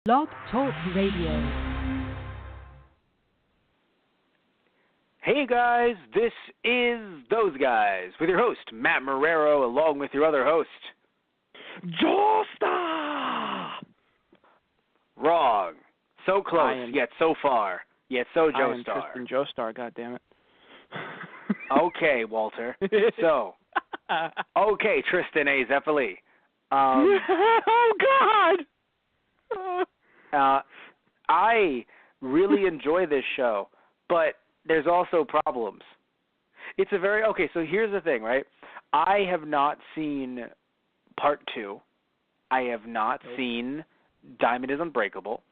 Blog Talk Radio. Hey guys, this is Those Guys with your host, Matt Marrero, along with your other host, Joestar! Wrong. So close, yet so far, yet so Joestar. I am Tristan Joestar, goddammit. Okay, Walter. So, okay, Tristan A. Zeppeli. Oh, God! I really enjoy this show, but there's also problems. It's a very, okay, so here's the thing, right? I have not seen Part 2. I have not seen Diamond is Unbreakable.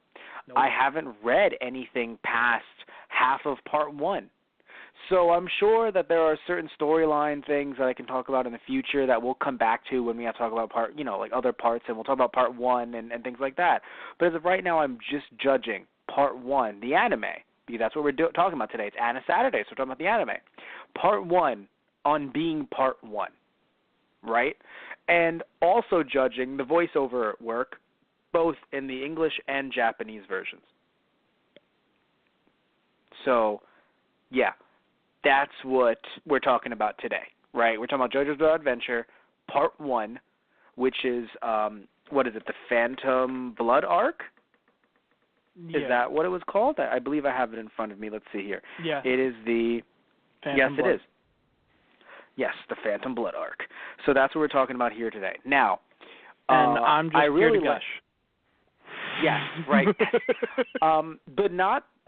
I haven't read anything past half of Part 1. So I'm sure that there are certain storyline things that I can talk about in the future that we'll come back to when we have to talk about like other parts, and we'll talk about Part 1 and things like that. But as of right now, I'm just judging Part 1, the anime, because that's what we're talking about today. It's Anna Saturday, so we're talking about the anime. Part 1 on being Part 1, right? And also judging the voiceover work, both in the English and Japanese versions. So, yeah. That's what we're talking about today, right? We're talking about JoJo's Bizarre Adventure, Part 1, which is, the Phantom Blood Arc? Yeah. Is that what it was called? I believe I have it in front of me. Let's see here. Yeah. It is the... Phantom Blood. It is. Yes, the Phantom Blood Arc. So that's what we're talking about here today. Now, and I'm just here to gush. Yes, right.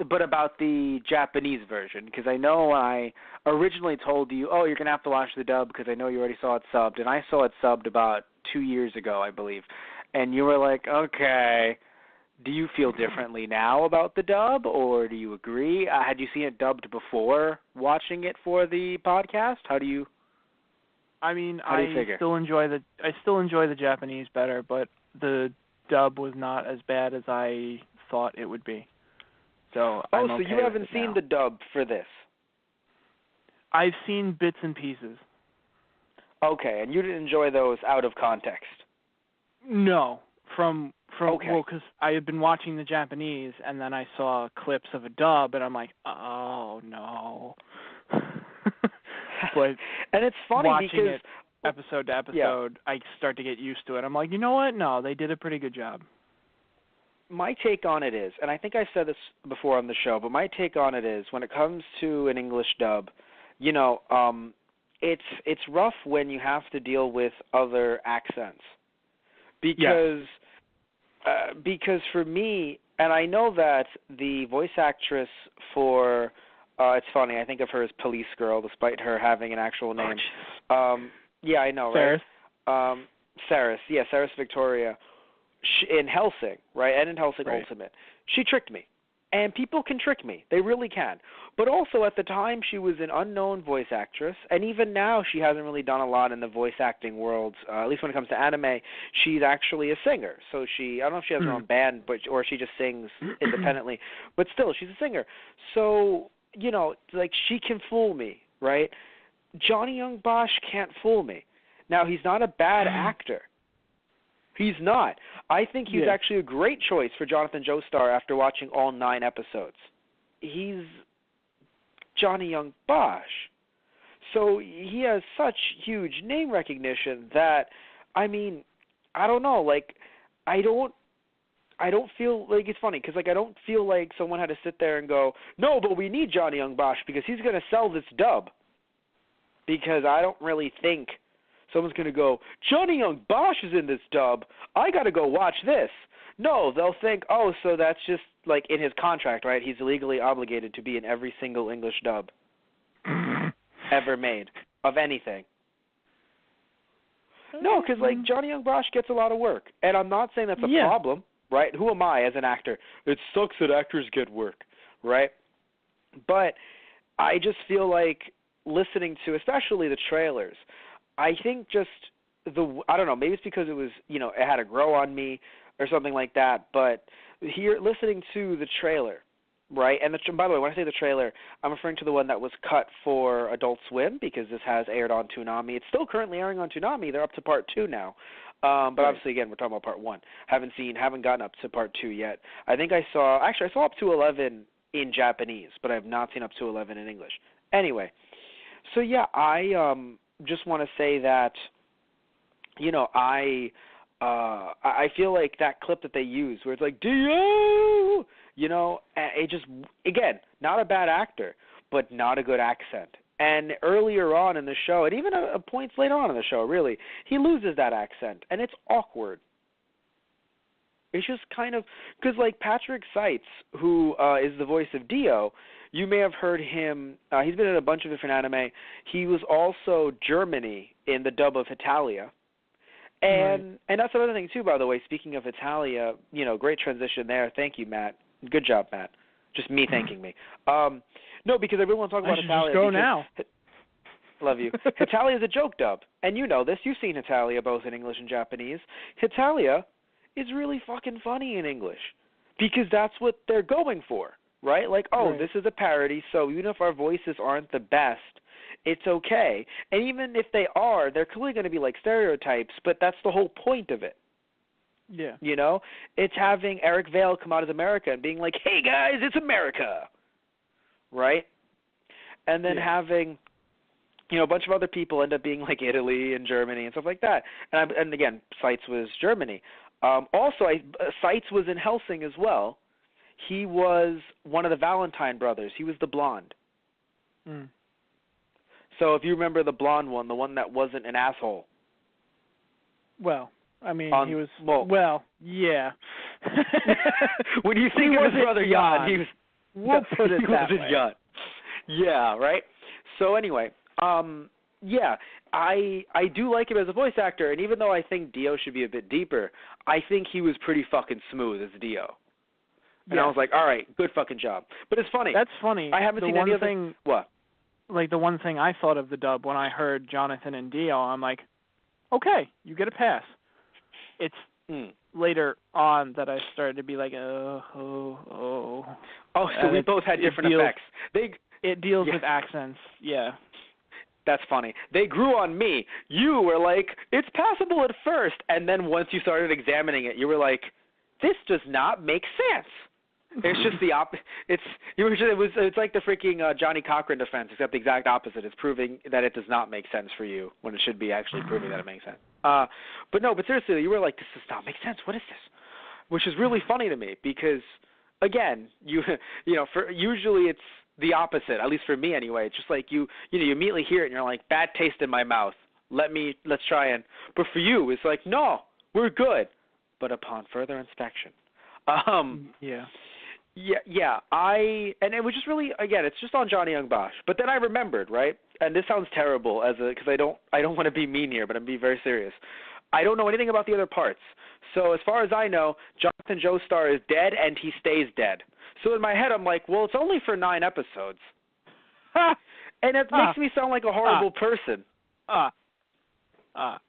But about the Japanese version, because I know I originally told you, you're going to have to watch the dub because I know you already saw it subbed, and I saw it subbed about 2 years ago, I believe. And you were like, okay, do you feel differently now about the dub, or do you agree? Had you seen it dubbed before watching it for the podcast? How do you figure? still enjoy the Japanese better, but the dub was not as bad as I thought it would be. So I'm okay so you haven't seen now. the dub for this? I've seen bits and pieces. Okay, and you didn't enjoy those out of context? No, from okay. Well, because I had been watching the Japanese, and then I saw clips of a dub, and I'm like, oh no. But and it's funny watching because it episode to episode, I start to get used to it. I'm like, you know what? No, they did a pretty good job. My take on it is, and I think I said this before on the show, but my take on it is, when it comes to an English dub, it's rough when you have to deal with other accents, because for me, and I know that the voice actress for, it's funny, I think of her as Police Girl, despite her having an actual name. Yeah, I know, right? Saris, Saris Victoria. In Hellsing, right, and in Hellsing Ultimate, she tricked me. And people can trick me. They really can. But also, at the time, she was an unknown voice actress, and even now, she hasn't really done a lot in the voice acting world, at least when it comes to anime. She's actually a singer. So I don't know if she has her own band, or she just sings independently. But still, she's a singer. So, she can fool me, right? Johnny Young Bosch can't fool me. Now, he's not a bad actor. He's not. I think he's actually a great choice for Jonathan Joestar after watching all 9 episodes. He's Johnny Young Bosch. So he has such huge name recognition that, I don't know, I don't feel like, it's funny, because, I don't feel like someone had to sit there and go, no, but we need Johnny Young Bosch because he's going to sell this dub. Because I don't really think someone's going to go, Johnny Young Bosch is in this dub. I got to go watch this. No, they'll think, so that's just, in his contract, right? He's legally obligated to be in every single English dub ever made of anything. No, because, Johnny Young Bosch gets a lot of work. And I'm not saying that's a problem, right? Who am I as an actor? It sucks that actors get work, right? But I just feel like listening to, especially the trailers, I think I don't know, maybe it's because it was, it had to grow on me or something like that, but listening to the trailer, right? And by the way, when I say the trailer, I'm referring to the one that was cut for Adult Swim because this has aired on Toonami. It's still currently airing on Toonami. They're up to part 2 now. But obviously, again, we're talking about part 1. Haven't gotten up to part 2 yet. I saw up to 11 in Japanese, but I have not seen up to 11 in English. Anyway, so yeah, I just want to say that, I feel like that clip that they use where it's like, Dio, it just, again, not a bad actor, but not a good accent. And earlier on in the show, and even at points later on in the show, really, he loses that accent, and it's awkward. It's just kind of, because like Patrick Seitz, who is the voice of Dio, you may have heard him, he's been in a bunch of different anime. He was also Germany in the dub of Italia. And that's another thing, too, by the way, speaking of Italia, great transition there. Thank you, Matt. Good job, Matt. Just me thanking me. No, because I really want to talk about Italia. Just go now. Love you. Italia is a joke dub, and you know this. You've seen Italia both in English and Japanese. Italia is really fucking funny in English because that's what they're going for, right? Like, this is a parody, so even if our voices aren't the best, it's okay. And even if they are, they're clearly going to be like stereotypes, but that's the whole point of it. Yeah. It's having Eric Vale come out as America and being like, hey, guys, it's America, right? And then having, a bunch of other people end up being like Italy and Germany and stuff like that. And again, Seitz was Germany. Also, Seitz was in Hellsing as well. He was one of the Valentine brothers. He was the blonde. Mm. So if you remember the blonde one, the one that wasn't an asshole. Well, I mean, he was, yeah. When you think of his brother Jan, he was, we'll put it that way. Jan. Yeah, right? So anyway, I do like him as a voice actor, and even though I think Dio should be a bit deeper, I think he was pretty fucking smooth as Dio. And I was like, all right, good fucking job. But it's funny. That's funny. I haven't seen any other thing. What? Like, the one thing I thought of the dub when I heard Jonathan and Dio, I'm like, okay, you get a pass. It's later on that I started to be like, Oh, so we both had different effects. It deals with accents, yeah. That's funny. They grew on me. You were like, it's passable at first, and then once you started examining it, you were like, this does not make sense. It's just the opposite. It's like the freaking Johnny Cochran defense, except the exact opposite. It's proving that it does not make sense for you when it should be actually proving that it makes sense. But seriously, you were like, this does not make sense. What is this? Which is really funny to me because, again, usually it's the opposite. At least for me, anyway. It's just like you immediately hear it and you're like, bad taste in my mouth. Let's try and. But for you, it's like, no, we're good. But upon further inspection, and it was just really, again, it's just on Johnny Young Bosch. But then I remembered, right? And this sounds terrible because I don't want to be mean here, but I'm being very serious. I don't know anything about the other parts. So as far as I know, Jonathan Joestar is dead and he stays dead. So in my head, I'm like, well, it's only for 9 episodes. And it makes me sound like a horrible person. What are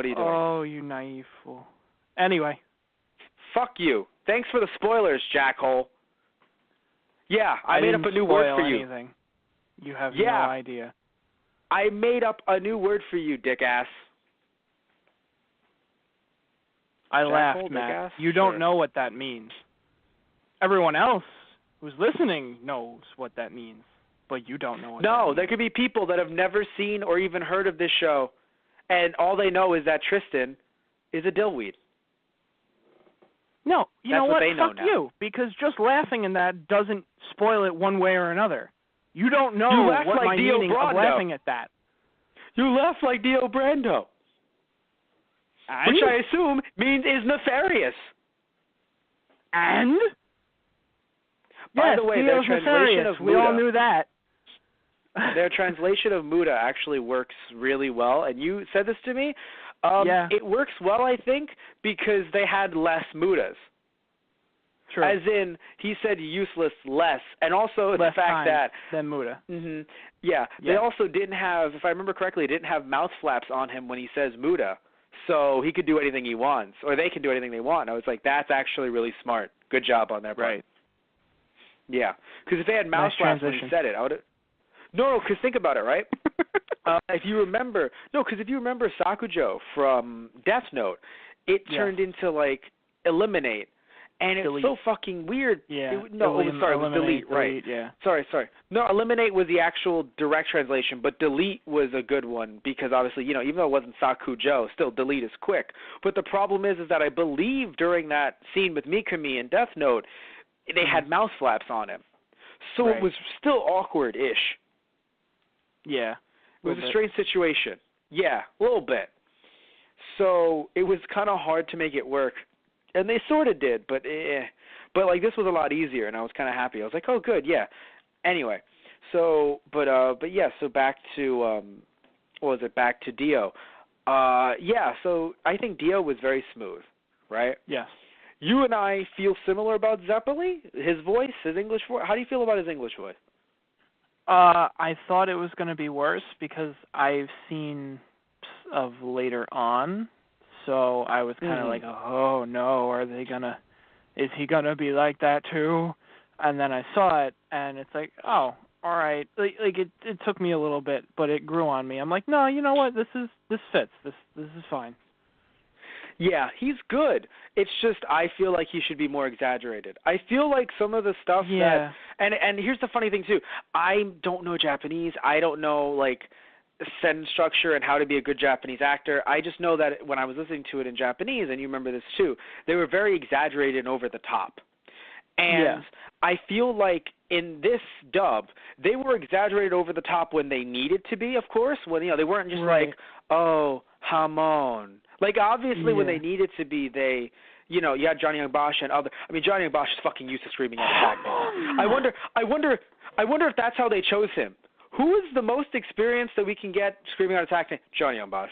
you doing? Oh, you naive fool. Anyway. Fuck you. Thanks for the spoilers, jackhole. Yeah, I made up a new word for you. Anything. You have no idea. I made up a new word for you, dick ass. I laughed, Matt. You don't know what that means. Everyone else who's listening knows what that means, but you don't know what that means. No, there could be people that have never seen or even heard of this show, and all they know is that Tristan is a dillweed. No, you know what? Fuck now. you, because just laughing in that doesn't spoil it one way or another. You don't know what like my Dio meaning Brando. of laughing at that. You laugh like Dio Brando, which I assume means is nefarious. And? By the way, their Dio's translation of we Muda, all knew that. Their translation of Muda actually works really well, and you said this to me. It works well, I think, because they had less Mudas. True. As in, he said useless less, and also less the fact that than Muda. They also didn't have, if I remember correctly, didn't have mouth flaps on him when he says Muda, so he could do anything he wants, or they can do anything they want. And I was like, that's actually really smart. Good job on their part. Right. Yeah, because if they had mouse flaps when he said it, I would have... No, because think about it, right? If you remember Sakujo from Death Note, it turned into, like, eliminate. And it's delete. so fucking weird. Yeah. It was delete, right. Yeah. Sorry. No, eliminate was the actual direct translation, but delete was a good one because obviously, even though it wasn't Sakujo, still delete is quick. But the problem is that I believe during that scene with Mikami in Death Note, they had mouse flaps on him. So it was still awkward-ish. Yeah. It was a strange situation. Yeah, a little bit. So it was kind of hard to make it work. And they sort of did, but like this was a lot easier, and I was kind of happy. I was like, oh, good, yeah. Anyway, so but back to back to Dio. So I think Dio was very smooth, right? Yes. You and I feel similar about Zeppeli, his voice, his English voice. How do you feel about his English voice? I thought it was going to be worse because I've seen of later on. So I was kind of like, oh no, is he gonna be like that too? And then I saw it, and it's like, oh, all right. Like it took me a little bit, but it grew on me. I'm like, no, you know what? This fits. This is fine. Yeah, he's good. It's just I feel like he should be more exaggerated. I feel like some of the stuff that, and here's the funny thing too. I don't know Japanese. I don't know like sentence structure and how to be a good Japanese actor. I just know that when I was listening to it in Japanese, and you remember this too, they were very exaggerated and over the top. And I feel like in this dub, they were exaggerated over the top when they needed to be, of course. When they weren't just like, oh, Hamon. Like obviously when they needed to be, they, you had Johnny Young Bosch and other. I mean, Johnny Young Bosch is fucking used to screaming at attack. I wonder if that's how they chose him. Who is the most experienced that we can get screaming out attacking? Johnny Young Bosch.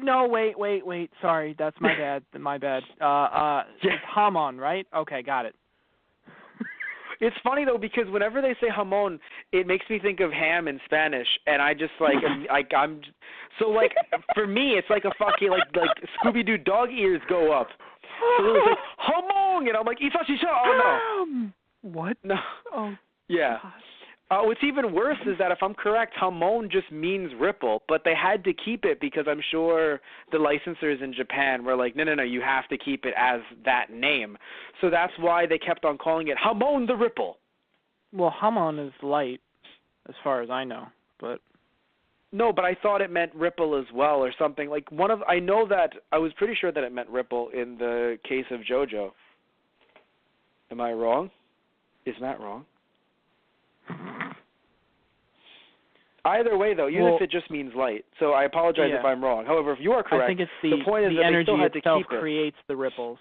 No, wait. Sorry, that's my bad. It's Hamon, right? Okay, got it. It's funny though because whenever they say Hamon, it makes me think of ham in Spanish, and I just I'm so like for me it's like a fucking like Scooby-Doo dog ears go up. So it was like Hamon, and I'm like Isashi-sha. Oh no. What? No. Oh. Yeah. What's even worse is that if I'm correct, Hamon just means ripple, but they had to keep it because I'm sure the licensors in Japan were like, no, you have to keep it as that name. So that's why they kept on calling it Hamon the Ripple. Well, Hamon is light, as far as I know, but... No, but I thought it meant ripple as well or something. Like I know that I was pretty sure that it meant ripple in the case of JoJo. Am I wrong? Is Matt wrong? Either way, though, even if it just means light. So I apologize if I'm wrong. However, if you are correct, I think it's the point is the that energy they still had to itself keep it. Creates the ripples.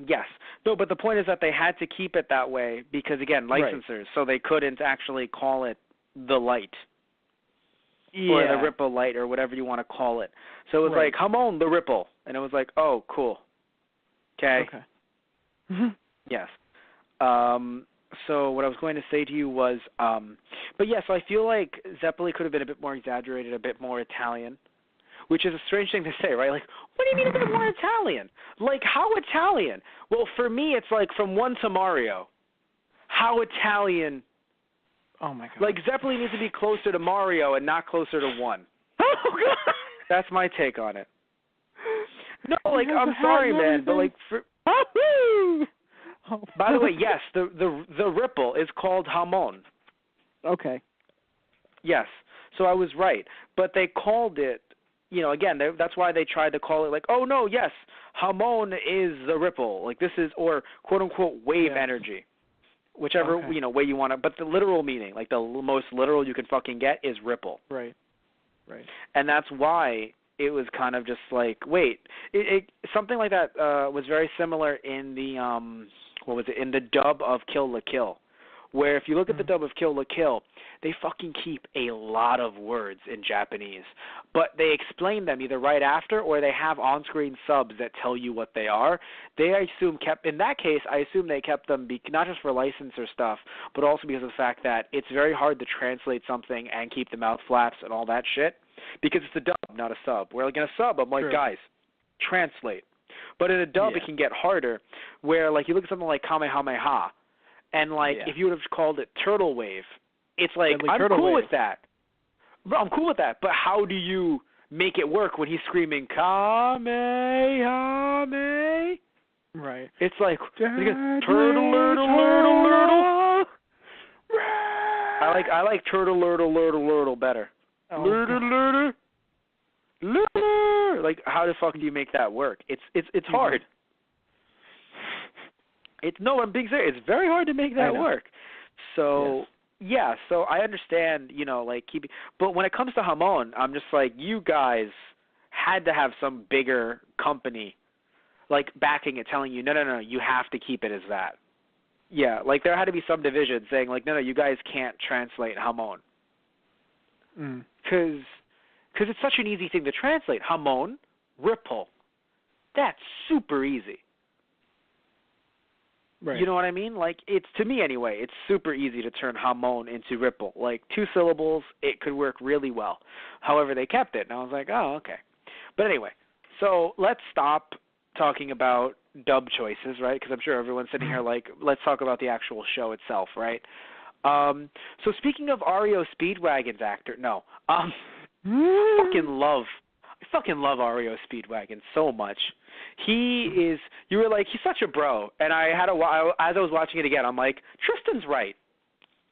Yes. No, but the point is that they had to keep it that way because, again, licensors, so they couldn't actually call it the light. Or the ripple light or whatever you want to call it. So it was like, Hamon the Ripple. And it was like, oh, cool. Okay. Yes. So what I was going to say to you was, but yes, I feel like Zeppeli could have been a bit more exaggerated, a bit more Italian, which is a strange thing to say, right? Like, what do you mean a bit more Italian? Like, how Italian? Well, for me, it's like from 1 to Mario. How Italian? Oh, my God. Like, Zeppeli needs to be closer to Mario and not closer to 1. Oh, God. That's my take on it. No, like, I'm sorry, man, but like, by the way, yes, the ripple is called Hamon. Okay. Yes, so I was right, but they called it. Again, that's why they tried to call it like, oh no, yes, Hamon is the ripple. Like this is or quote unquote wave energy, whichever way you want to. But the literal meaning, like the most literal you can fucking get, is ripple. Right. And that's why it was kind of just like, wait, something like that was very similar in the in the dub of Kill la Kill, where if you look at the dub of Kill la Kill, they fucking keep a lot of words in Japanese, but they explain them either right after or they have on-screen subs that tell you what they are. I assume they kept them not just for license or stuff, but also because of the fact that it's very hard to translate something and keep the mouth flaps and all that shit, because it's a dub, not a sub. Where like in a sub, I'm like, guys, translate. But in a dub, it can get harder, where, like, you look at something like Kamehameha, and, like, if you would have called it Turtle Wave, it's like, I'm cool with that. I'm cool with that, but how do you make it work when he's screaming, Kamehameha? Right. It's like, turtle. I like turtle better. Oh, Like, how the fuck do you make that work? It's hard. No, I'm being serious. It's very hard to make that work. So so I understand, you know, like keeping. But when it comes to Hamon, I'm just like, you guys had to have some bigger company, like backing it, telling you, no, you have to keep it as that. Yeah, like there had to be some division saying, like, no, you guys can't translate Hamon. Because it's such an easy thing to translate. Hamon, ripple. That's super easy. Right. You know what I mean? Like, it's, to me anyway, it's super easy to turn Hamon into ripple. Like, 2 syllables, it could work really well. However, they kept it, and I was like, oh, okay. But anyway, so let's stop talking about dub choices, right? Because I'm sure everyone's sitting here like, let's talk about the actual show itself, right? So speaking of REO Speedwagon's actor, I fucking love REO Speedwagon so much. You were like, he's such a bro, and I had as I was watching it again, I'm like, Tristan's right.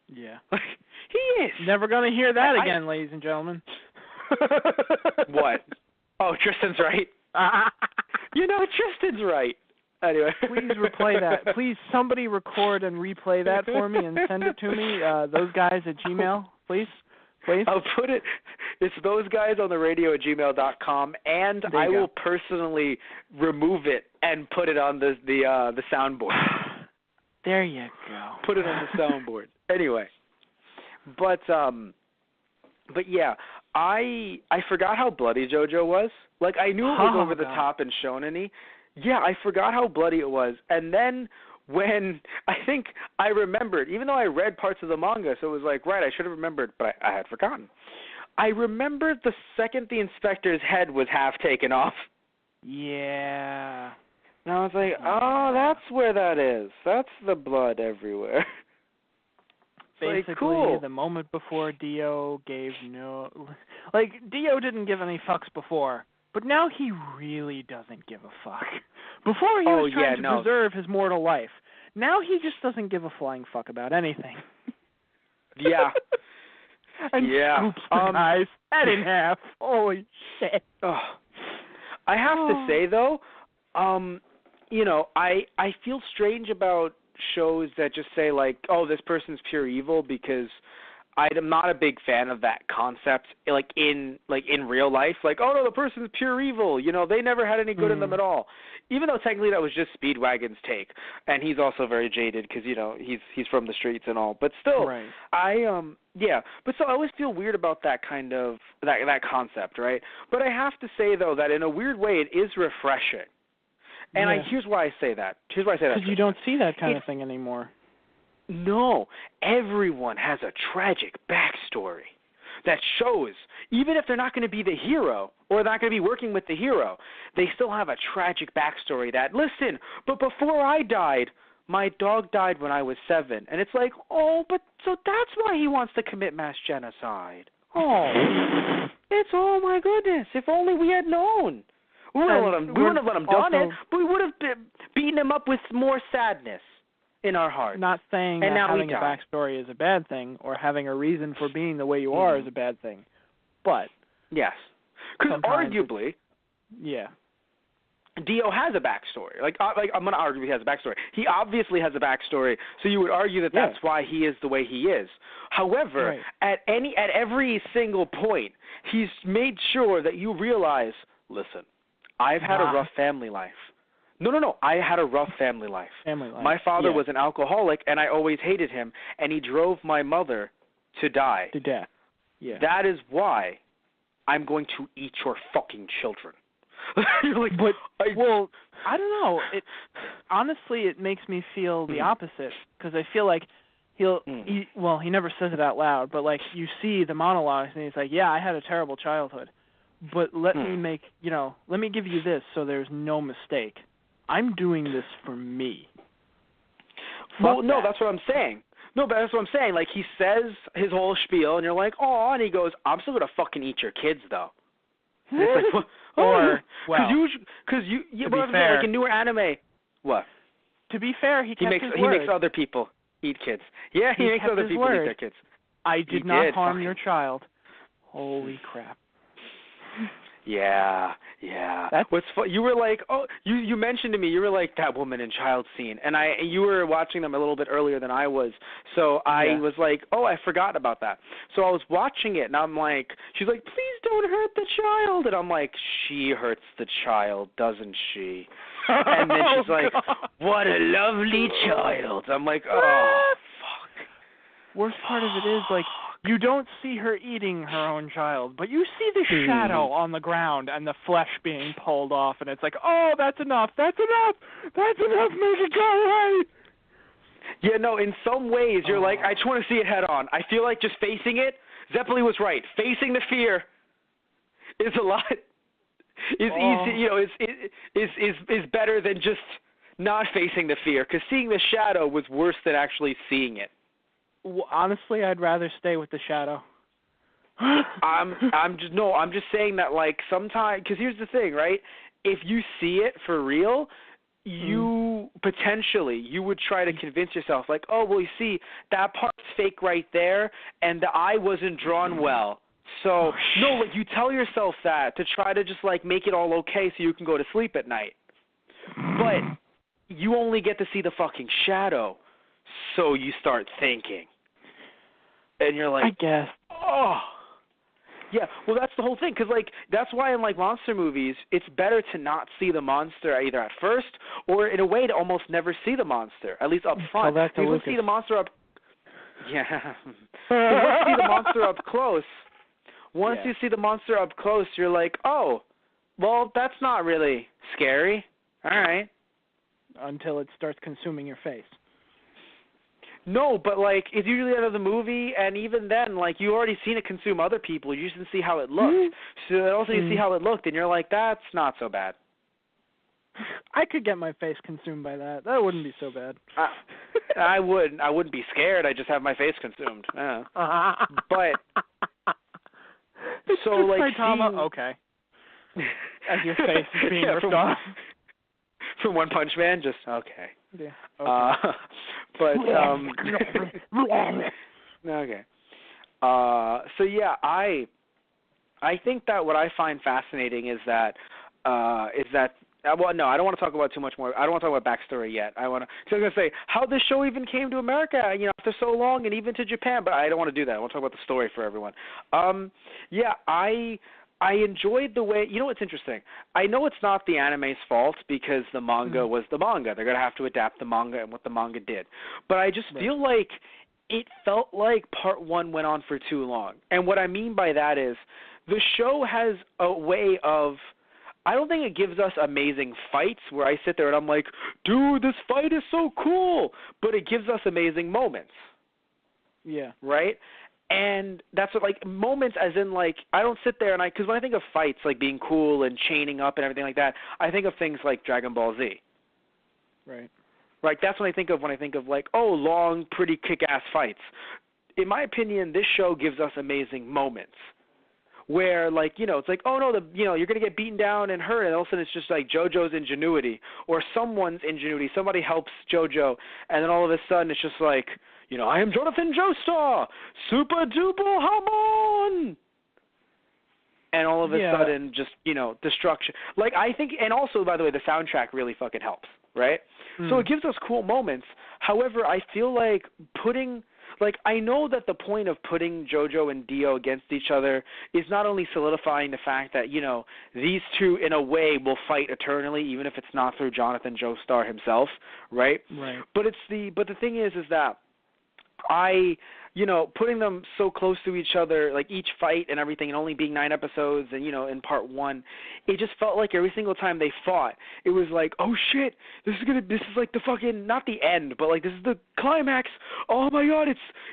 Yeah. He is. Never gonna hear that again, ladies and gentlemen. What? Oh, Tristan's right. You know, Tristan's right. Anyway. Please replay that. Please, somebody record and replay that for me and send it to me. Those guys at Gmail, please. I'll put it. It's those guys on the radio at gmail.com, and I will personally remove it and put it on the soundboard. There you go. Put it on the soundboard. Anyway, but yeah, I forgot how bloody JoJo was. Like, I knew it was over the top and shonen-y. Yeah, I forgot how bloody it was. And then when I think I remembered, even though I read parts of the manga, so it was like, right, I should have remembered, but I had forgotten. I remembered the second the inspector's head was half taken off. Yeah. And I was like, oh, that's where that is. That's the blood everywhere. Basically, like, cool. The moment before Dio gave like, Dio didn't give any fucks before, but now he really doesn't give a fuck. Before he was trying to preserve his mortal life. Now he just doesn't give a flying fuck about anything. Yeah. And scoops the guy's head in half. Holy shit. Oh. I have to say, though, you know, I feel strange about shows that just say, like, oh, this person's pure evil, because I'm not a big fan of that concept, like in real life. Like, oh, no, the person's pure evil. You know, they never had any good in them at all. Even though technically that was just Speedwagon's take. And he's also very jaded because, you know, he's from the streets and all. But still, right. But so I always feel weird about that kind of, that concept, right? But I have to say, though, that in a weird way it is refreshing. And here's why I say that. Because you don't see that kind of thing anymore. No, everyone has a tragic backstory that shows, even if they're not going to be the hero or not going to be working with the hero, they still have a tragic backstory that, listen, but before I died, my dog died when I was 7. And it's like, oh, but so that's why he wants to commit mass genocide. Oh, oh my goodness, if only we had known. We wouldn't have let him done it, but we would have beaten him up with more sadness in our hearts. Not saying that having a backstory is a bad thing, or having a reason for being the way you are is a bad thing. But yes, because arguably, Dio has a backstory. Like I'm going to argue he has a backstory. He obviously has a backstory, so you would argue that that's why he is the way he is. However, at every single point, he's made sure that you realize, listen, I've had a rough family life. No. I had a rough family life. My father was an alcoholic, and I always hated him, and he drove my mother to die. To death. Yeah. That is why I'm going to eat your fucking children. You're like, I don't know. Honestly, it makes me feel the opposite, because I feel like he never says it out loud, but like you see the monologues, and he's like, yeah, I had a terrible childhood. but let me give you this so there's no mistake. I'm doing this for me. Well, no, that's what I'm saying. No, but that's what I'm saying. Like, he says his whole spiel, and you're like, oh, and he goes, I'm still going to fucking eat your kids, though. And it's like, or, well, because you, to be fair, like a newer anime. What? To be fair, he kept his word. He makes other people eat kids. Yeah, he makes other people eat their kids. I did not harm your child. Holy crap. Yeah. What's you were like, you mentioned to me, you were like, that woman and child scene, and you were watching them a little bit earlier than I was, so I was like, I forgot about that. So I was watching it, and I'm like, she's like, please don't hurt the child, and I'm like, she hurts the child, doesn't she? And then she's like, what a lovely child. I'm like, oh, fuck. Worst part of it is, like, you don't see her eating her own child, but you see the shadow on the ground and the flesh being pulled off, and it's like, oh, that's enough, make it go away. Yeah, no, in some ways, you're like, I just want to see it head on. I feel like just facing it, Zeppeli was right. Facing the fear is a lot, easy, is better than just not facing the fear, because seeing the shadow was worse than actually seeing it. Well, honestly, I'd rather stay with the shadow. I'm just saying that, like, sometimes, because here's the thing, right? If you see it for real, you would try to convince yourself, like, oh, well, you see, that part's fake right there, and the eye wasn't drawn well. So, no, like, you tell yourself that to try to just, like, make it all okay so you can go to sleep at night. But you only get to see the fucking shadow, so you start thinking. And you're like, I guess. Oh. Yeah, well, that's the whole thing, because, like, that's why in, like, monster movies, it's better to not see the monster either at first or, in a way, to almost never see the monster, at least up front. You can see the monster up... Yeah. Once you see the monster up close, you see the monster up close, you're like, oh, well, that's not really scary. All right. Until it starts consuming your face. No, but, like, it's usually out of the movie, and even then, like, you already seen it consume other people. You just didn't see how it looked. So also you see how it looked, and you're like, that's not so bad. I could get my face consumed by that. That wouldn't be so bad. I wouldn't be scared. I'd just have my face consumed. But, it's so, just like, Saitama, okay. As your face is being ripped off. From One Punch Man, just, okay. Yeah. Okay. Okay. So yeah, I think that what I find fascinating is that well, no, I don't want to talk about too much more. I don't want to talk about backstory yet. I was going to say how this show even came to America, after so long, and even to Japan, but I don't want to do that. I want to talk about the story for everyone. Yeah, I enjoyed the way, what's interesting? I know it's not the anime's fault because the manga was the manga. They're going to have to adapt the manga and what the manga did. But I just feel like it felt like part one went on for too long. And what I mean by that is the show has a way of, I don't think it gives us amazing fights where I sit there and I'm like, dude, this fight is so cool. But it gives us amazing moments. Yeah. Right? And that's what, like, moments as in, like, I don't sit there and because when I think of fights, like, being cool and chaining up and everything like that, I think of things like Dragon Ball Z. Right. Like, that's what I think of when I think of, like, oh, long, pretty kick-ass fights. In my opinion, this show gives us amazing moments where, like, it's like, oh, no, you're going to get beaten down and hurt, and all of a sudden it's just, like, JoJo's ingenuity or someone's ingenuity. Somebody helps JoJo, and then all of a sudden it's just like, I am Jonathan Joestar, super duper hamon. And all of a sudden, just, destruction. Like, I think, and also, by the way, the soundtrack really fucking helps, right? So it gives us cool moments. However, I feel like I know that the point of putting JoJo and Dio against each other is not only solidifying the fact that, these two, in a way, will fight eternally, even if it's not through Jonathan Joestar himself, right? Right. But the thing is that putting them so close to each other, like each fight and everything, and only being 9 episodes and, in part one, it just felt like every single time they fought, it was like, oh shit, this is like the fucking, not the end, but like this is the climax. Oh my god,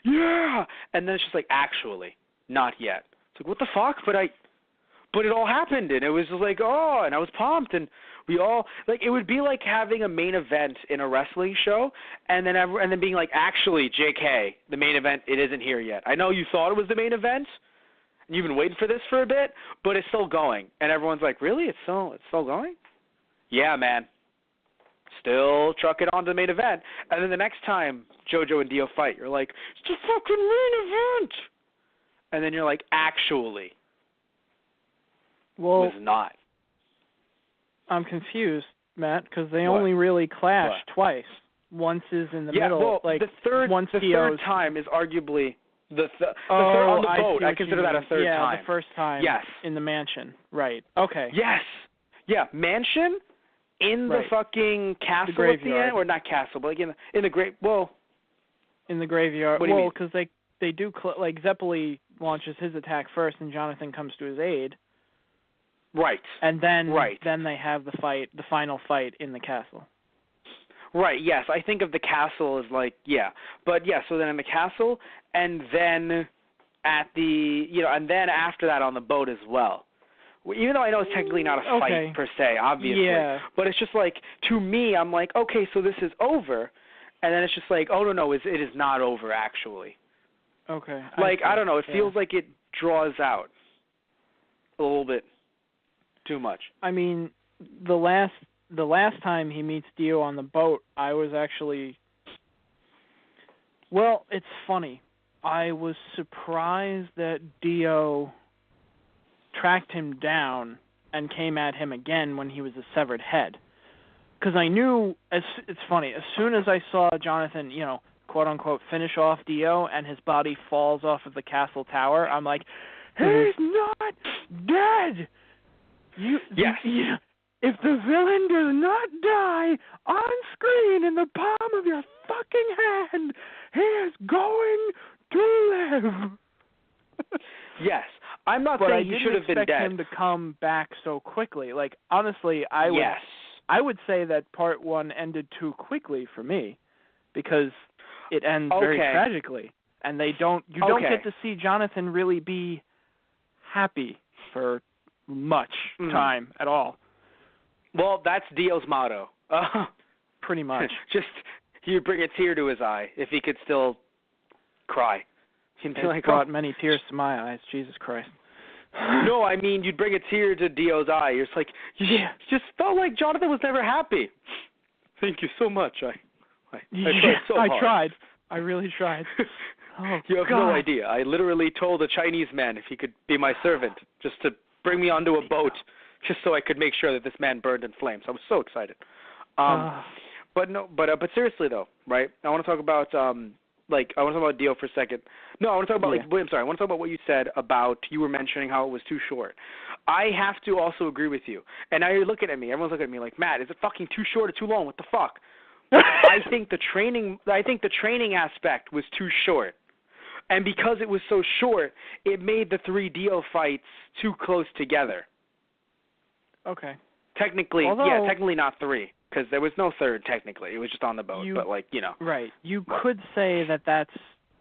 yeah. And then it's just like, actually, not yet. It's like, what the fuck? But it all happened, and it was just like, oh, and I was pumped, and we all, like, it would be like having a main event in a wrestling show, and then being like, actually, JK, the main event, it isn't here yet. I know you thought it was the main event, and you've been waiting for this for a bit, but it's still going. And everyone's like, really? It's still going? Yeah, man. Still truck it on to the main event. And then the next time JoJo and Dio fight, you're like, it's the fucking main event. And then you're like, actually, well, it was not. I'm confused, Matt, because they only really clash twice. Once is in the middle. Well, like the third time is arguably the third on the boat. I consider that a third time. Yeah, the first time in the mansion. Right. Okay. Yes. Yeah, mansion in the fucking castle the at the end, or not castle, but like in the great. Well, in the graveyard. What do you mean? Because they do like Zeppeli launches his attack first, and Jonathan comes to his aid. Right. And then they have the final fight in the castle. Right, yes. I think of the castle as like, But yeah, so then in the castle, and then at the, and then after that on the boat as well. Even though I know it's technically not a fight per se, obviously. Yeah. But it's just like, to me, I'm like, okay, so this is over. And then it's just like, oh, no, it is not over, actually. Okay. Like, I don't know. It feels like it draws out a little bit too much. I mean, the last time he meets Dio on the boat, I was actually... Well, it's funny. I was surprised that Dio tracked him down and came at him again when he was a severed head. Because I knew, it's funny, as soon as I saw Jonathan, quote-unquote, finish off Dio and his body falls off of the castle tower, I'm like, he's not dead! If the villain does not die on screen in the palm of your fucking hand, he is going to live. Yes. I'm not saying he should have been dead. But I didn't expect him to come back so quickly. Like, honestly, I would say that part one ended too quickly for me because it ends very tragically. And you don't get to see Jonathan really be happy for much time at all. Well, that's Dio's motto. Pretty much. Just, he'd bring a tear to his eye if he could still cry. He'd be like, brought many tears to my eyes, Jesus Christ. No, I mean, you'd bring a tear to Dio's eye. You're just like, just felt like Jonathan was never happy. Thank you so much. I tried so hard. I tried. I really tried. Oh, you have no idea. I literally told a Chinese man if he could be my servant, just to bring me onto a boat, just so I could make sure that this man burned in flames. I was so excited. But seriously though, right? I want to talk about Dio for a second. No, I want to talk about I want to talk about what you said about, you were mentioning how it was too short. I have to also agree with you. And now you're looking at me. Everyone's looking at me like, Matt, is it fucking too short or too long? What the fuck? I think the training aspect was too short. And because it was so short, it made the 3 Dio fights too close together. Okay. Technically, technically not 3, because there was no third technically. It was just on the boat, but Right. You could say that that's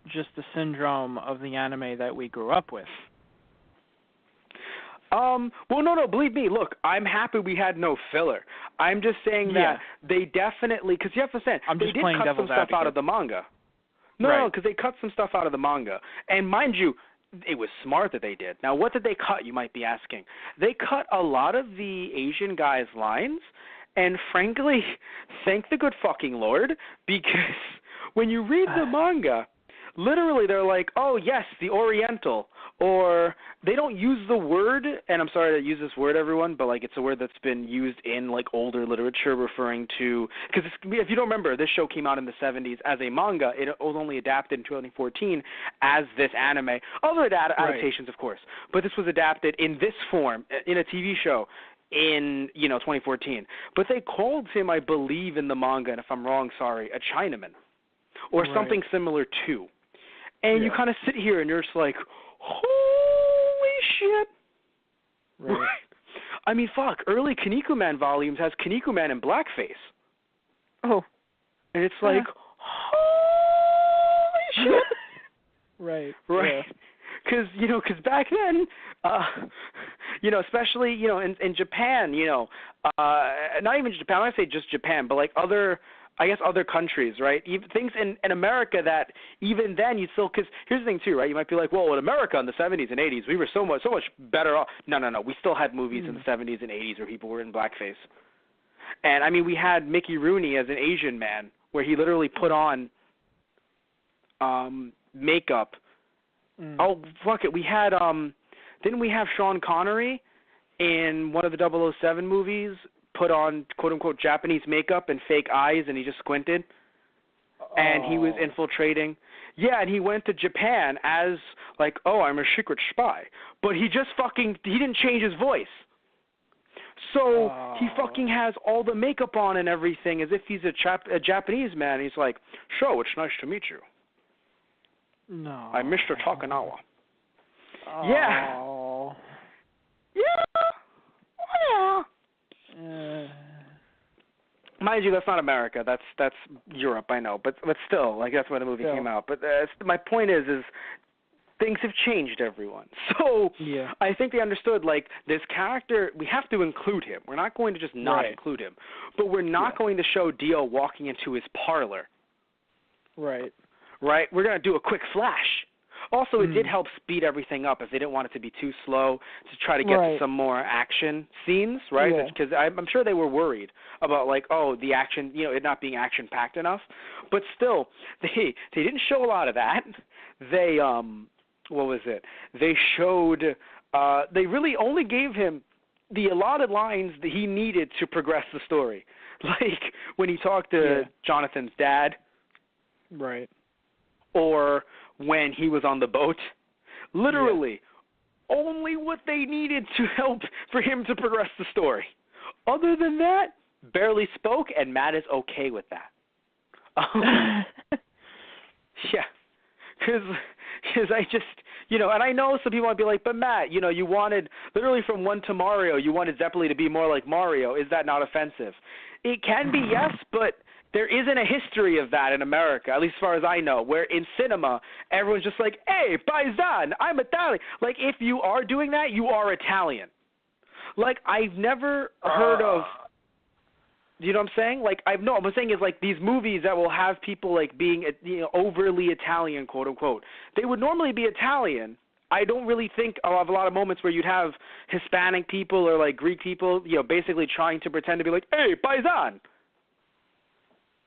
just the syndrome of the anime that we grew up with. Well, no, believe me. Look, I'm happy we had no filler. I'm just saying that they definitely, because you have to understand, they did cut some stuff out of the manga. No, because they cut some stuff out of the manga. And mind you, it was smart that they did. Now, what did they cut, you might be asking? They cut a lot of the Asian guys' lines, and frankly, thank the good fucking Lord, because when you read the manga, literally they're like, oh, yes, the Oriental, or they don't use the word, and I'm sorry to use this word, everyone, but like it's a word that's been used in like older literature referring to, because if you don't remember, this show came out in the 70s as a manga. It was only adapted in 2014 as this anime. Other adaptations, of course, but this was adapted in this form in a TV show in 2014. But they called him, I believe, in the manga, and if I'm wrong, sorry, a Chinaman or something similar to. And you kind of sit here and you're just like, holy shit. Right. I mean, fuck, early Kinnikuman volumes has Kinnikuman in blackface. Oh. And it's like, holy shit. Right. Right. Yeah. because back then, especially in Japan, not even Japan. When I say just Japan, but like other countries, right? Even things in America that even then you still, because here's the thing too, right? You might be like, well, in America in the 70s and 80s, we were so much better off. No. We still had movies in the 70s and 80s where people were in blackface. And I mean, we had Mickey Rooney as an Asian man where he literally put on makeup. Oh, fuck it. We had, didn't we have Sean Connery in one of the 007 movies put on quote-unquote Japanese makeup and fake eyes, and he just squinted? And he was infiltrating. Yeah, and he went to Japan as like, oh, I'm a secret spy. But he didn't change his voice. So he fucking has all the makeup on and everything as if he's a Japanese man. He's like, so it's nice to meet you. No. I'm Mr. Takanawa. Oh. Yeah. Mind you, that's not America. That's Europe, I know. But still, like that's where the movie came out. But my point is things have changed, everyone. So I think they understood, like, this character, we have to include him. We're not going to just not include him. But we're not going to show Dio walking into his parlor. Right? We're going to do a quick flash. Also, it did help speed everything up if they didn't want it to be too slow to try to get to some more action scenes, right? Because I'm sure they were worried about, like, the action, it not being action-packed enough. But still, they didn't show a lot of that. They, what was it? They showed, they really only gave him the allotted lines that he needed to progress the story. Like, when he talked to Jonathan's dad. Right. Or when he was on the boat. Literally, only what they needed to help for him to progress the story. Other than that, barely spoke, and Matt is okay with that. Because I just, and I know some people might be like, but Matt, you wanted, literally from 1 to Mario, you wanted Zeppeli to be more like Mario. Is that not offensive? It can be, yes, but there isn't a history of that in America, at least as far as I know, where in cinema, everyone's just like, hey, paisan, I'm Italian. Like, if you are doing that, you are Italian. Like, I've never heard of, you know what I'm saying? Like, what I'm saying is, like, these movies that will have people, like, being, overly Italian, quote unquote, they would normally be Italian. I don't really think of a lot of moments where you'd have Hispanic people or, like, Greek people, basically trying to pretend to be like, hey, paisan.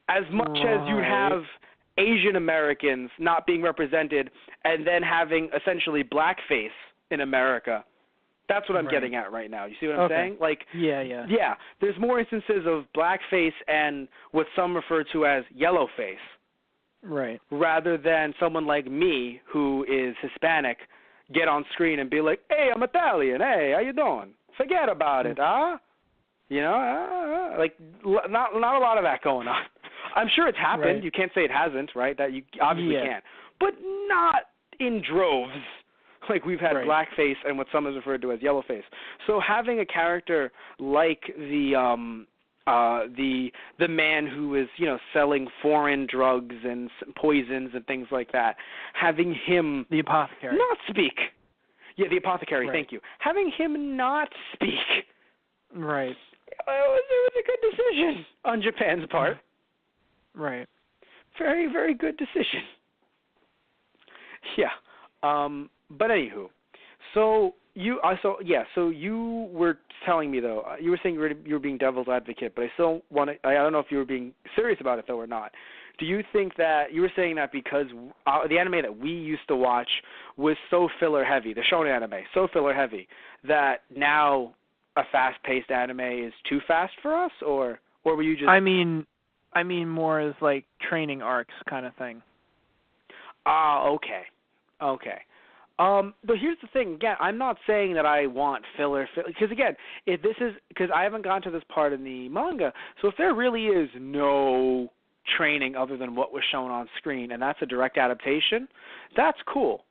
As much as you have Asian Americans not being represented and then having essentially blackface in America. That's what I'm getting at right now. You see what I'm saying? Like, yeah. There's more instances of blackface and what some refer to as yellowface. Right. Rather than someone like me who is Hispanic get on screen and be like, hey, I'm Italian. Hey, how you doing? Forget about it, huh? Like, not a lot of that going on. I'm sure it's happened. Right. You can't say it hasn't, right? That you obviously can't. But not in droves. Like we've had blackface and what some is referred to as yellowface. So having a character like the man who is, selling foreign drugs and poisons and things like that, having him the apothecary not speak. Yeah, the apothecary, thank you. Having him not speak. Right. It was a good decision on Japan's part. Right. Very, very good decision. Yeah. But anywho, so you were telling me though, you were saying you were being devil's advocate, but I still want to. I don't know if you were being serious about it though or not. Do you think that you were saying that because the anime that we used to watch was so filler heavy, the shonen anime, so filler heavy that now a fast-paced anime is too fast for us, or were you just? I mean more as like training arcs kind of thing. Okay. But here's the thing. Again, I'm not saying that I want filler, because again, because I haven't gone to this part in the manga, so if there really is no training other than what was shown on screen, and that's a direct adaptation, that's cool.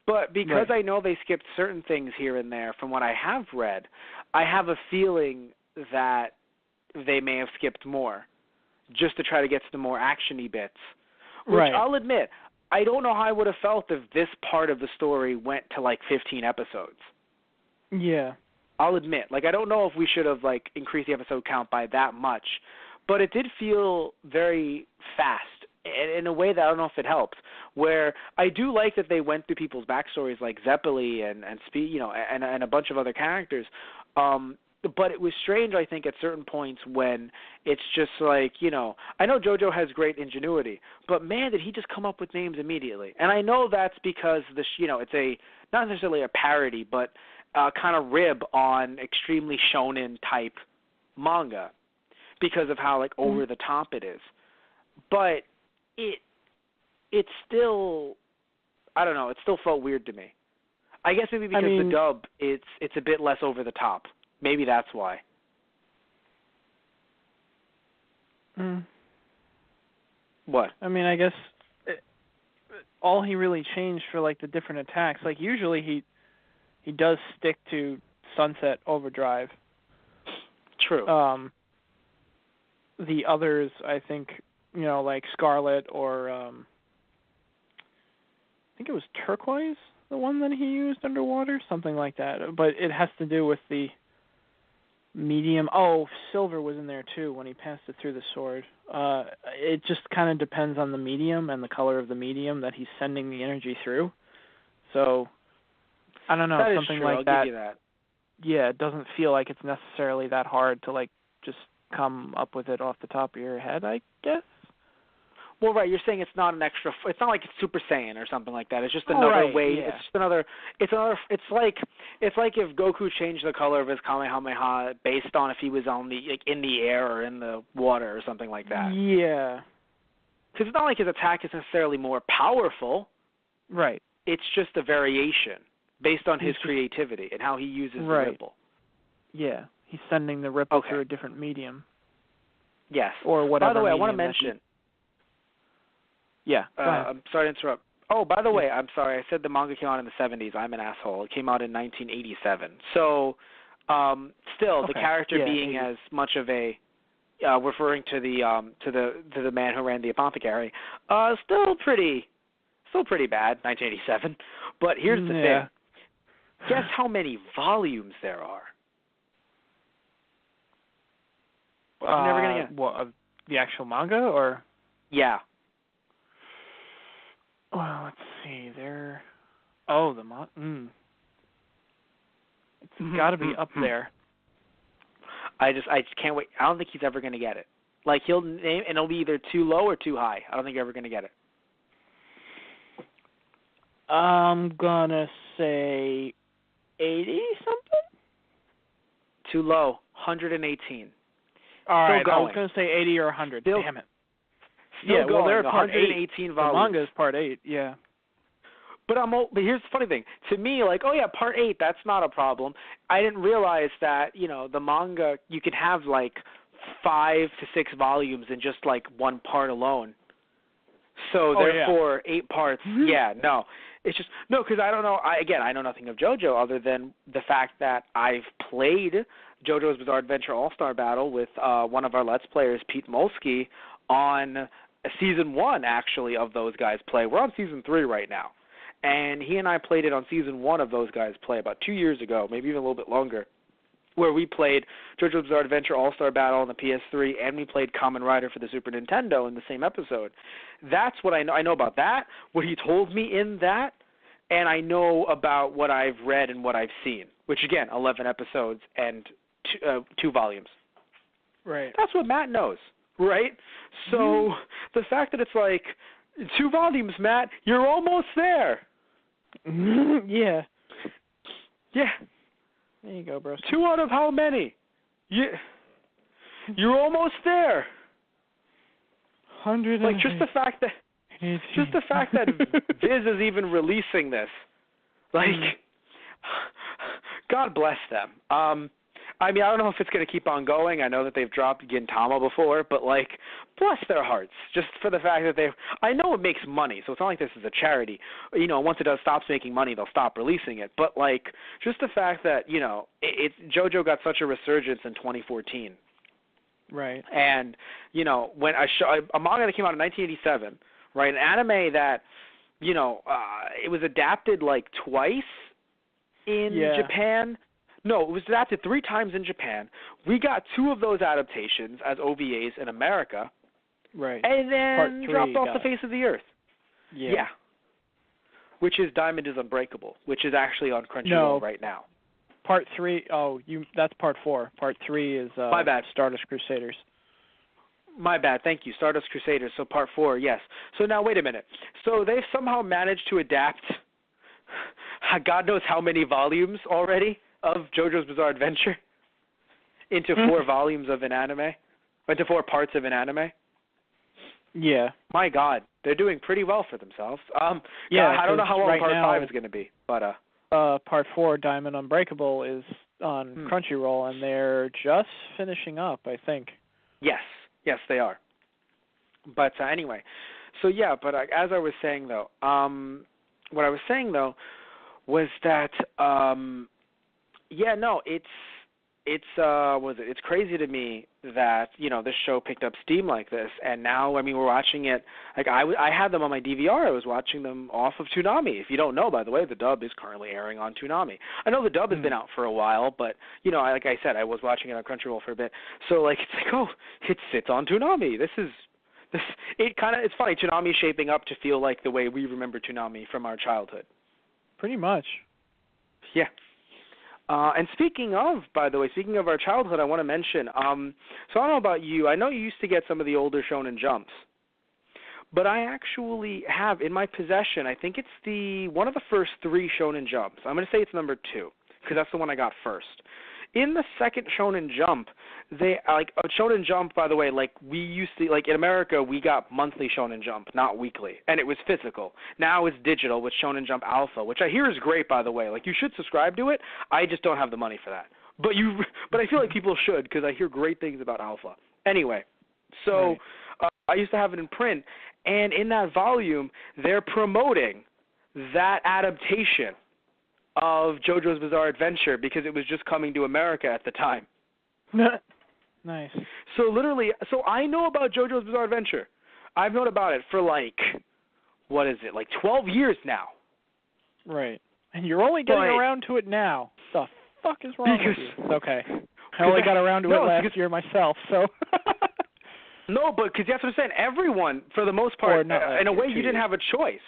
But because I know they skipped certain things here and there from what I have read, I have a feeling that they may have skipped more just to try to get to the more action-y bits. Which I'll admit, I don't know how I would have felt if this part of the story went to like 15 episodes. Yeah. I'll admit, like, I don't know if we should have like increased the episode count by that much, but it did feel very fast in a way that I don't know if it helps. Where I do like that they went through people's backstories, like Zeppeli and a bunch of other characters. But it was strange, I think, at certain points when it's just like, I know JoJo has great ingenuity, but man, did he just come up with names immediately. And I know that's because it's not necessarily a parody, but kind of rib on extremely shonen type manga because of how like over the top it is. But it's still, I don't know, it still felt weird to me. I guess maybe because the dub, it's a bit less over the top. Maybe that's why. What? I mean, I guess all he really changed for like the different attacks, like usually he does stick to Sunset Overdrive. True. The others, I think, like Scarlet or I think it was Turquoise, the one that he used underwater, something like that. But it has to do with the medium. Oh, Silver was in there too when he passed it through the sword. It just kind of depends on the medium and the color of the medium that he's sending the energy through. So I don't know, that something is true. like I'll that. give you that. Yeah, it doesn't feel like it's necessarily that hard to like just come up with it off the top of your head, I guess. Well, right, you're saying it's not an extra. It's not like it's Super Saiyan or something like that. It's just another way. Yeah. It's just another. It's like if Goku changed the color of his Kamehameha based on if he was on in the air or in the water or something like that. Yeah. Because it's not like his attack is necessarily more powerful. Right. It's just a variation based on his creativity and how he uses the ripple. Yeah, he's sending the ripple through a different medium. Yes. Or whatever. By the way, I want to medium mention. Yeah. Go ahead. I'm sorry to interrupt. Oh, by the way, I'm sorry. I said the manga came out in the 70s. I'm an asshole. It came out in 1987. So, still, the character being 80s. As much of a referring to the man who ran the apothecary, still pretty bad. 1987. But here's the thing. Guess how many volumes there are? Well, I'm never gonna get. What, of the actual manga or? Yeah. Well, let's see. The manga. It's got to be up there. I just can't wait. I don't think he's ever gonna get it. Like he'll name, and it'll be either too low or too high. I don't think you're ever gonna get it. I'm gonna say 80 something. Too low. 118. All right, I was gonna say 80 or 100. Damn it. Still going. They're part 118 8. volumes. The manga is part 8. Yeah. But here's the funny thing. To me, like, oh yeah, part 8, that's not a problem. I didn't realize that the manga you could have like 5 to 6 volumes in just like one part alone. So therefore, 8 parts. Yeah, no. It's just because I don't know. I know nothing of JoJo other than the fact that I've played JoJo's Bizarre Adventure All-Star Battle with one of our Let's Players, Pete Molsky, on Season 1, actually, of Those Guys Play. We're on Season 3 right now. And he and I played it on Season 1 of Those Guys Play about 2 years ago, maybe even a little bit longer, where we played JoJo's Bizarre Adventure All-Star Battle on the PS3, and we played Kamen Rider for the Super Nintendo in the same episode. That's what I know. I know about that, what he told me in that, and I know about what I've read and what I've seen, which, again, 11 episodes and 2 volumes. Right. That's what Matt knows, right? So the fact that it's like 2 volumes, Matt, you're almost there. Yeah. Yeah. There you go, bro. 2 out of how many? You're almost there. 100. Like just the fact that Viz is even releasing this, like, God bless them. I mean, I don't know if it's going to keep on going. I know that they've dropped Gintama before, but, like, bless their hearts, just for the fact that I know it makes money, so it's not like this is a charity. Once it stops making money, they'll stop releasing it. But, like, just the fact that, JoJo got such a resurgence in 2014. Right. And, when a manga that came out in 1987, right, an anime that it was adapted like twice in Japan. No, it was adapted 3 times in Japan. We got 2 of those adaptations as OVAs in America. Right. And then Part 3 dropped off the face of the earth. Yeah. Which is Diamond is Unbreakable, which is actually on Crunchyroll right now. Part 3, that's Part 4. Part 3 is My bad. Stardust Crusaders. My bad, thank you. Stardust Crusaders, so Part 4, yes. So now, wait a minute. So they've somehow managed to adapt God knows how many volumes already of JoJo's Bizarre Adventure into 4 volumes of an anime, into 4 parts of an anime. Yeah. My God, they're doing pretty well for themselves. I don't know how long Part 5 is going to be, but Part 4, Diamond Unbreakable, is on Crunchyroll, and they're just finishing up, I think. Yes, they are. But anyway, so yeah. But as I was saying though, what I was saying though was that it's crazy to me that this show picked up steam like this, and now we're watching it. Like I had them on my DVR. I was watching them off of Toonami. If you don't know, by the way, the dub is currently airing on Toonami. I know the dub has been out for a while, but like I said, I was watching it on Crunchyroll for a bit. So it's on Toonami. It's funny. Toonami is shaping up to feel like the way we remember Toonami from our childhood. Pretty much. Yeah. And speaking of our childhood, I want to mention, so I don't know about you, I know you used to get some of the older Shonen Jumps, but I actually have in my possession, I think it's one of the first 3 Shonen Jumps. I'm going to say it's number 2, because that's the one I got first. In the second Shonen Jump, Shonen Jump, by the way, we used to, in America, we got monthly Shonen Jump, not weekly, and it was physical. Now it's digital with Shonen Jump Alpha, which I hear is great, by the way. You should subscribe to it. I just don't have the money for that. But I feel like people should, because I hear great things about Alpha. Anyway, so I used to have it in print, and in that volume, they're promoting that adaptation of JoJo's Bizarre Adventure because it was just coming to America at the time. Nice. So I know about JoJo's Bizarre Adventure. I've known about it for 12 years now. Right. And you're only getting around to it now. The fuck is wrong with you? It's okay. I only got around to it last year myself, so... No, but because you have to understand, everyone, for the most part, in a way, you didn't have a choice.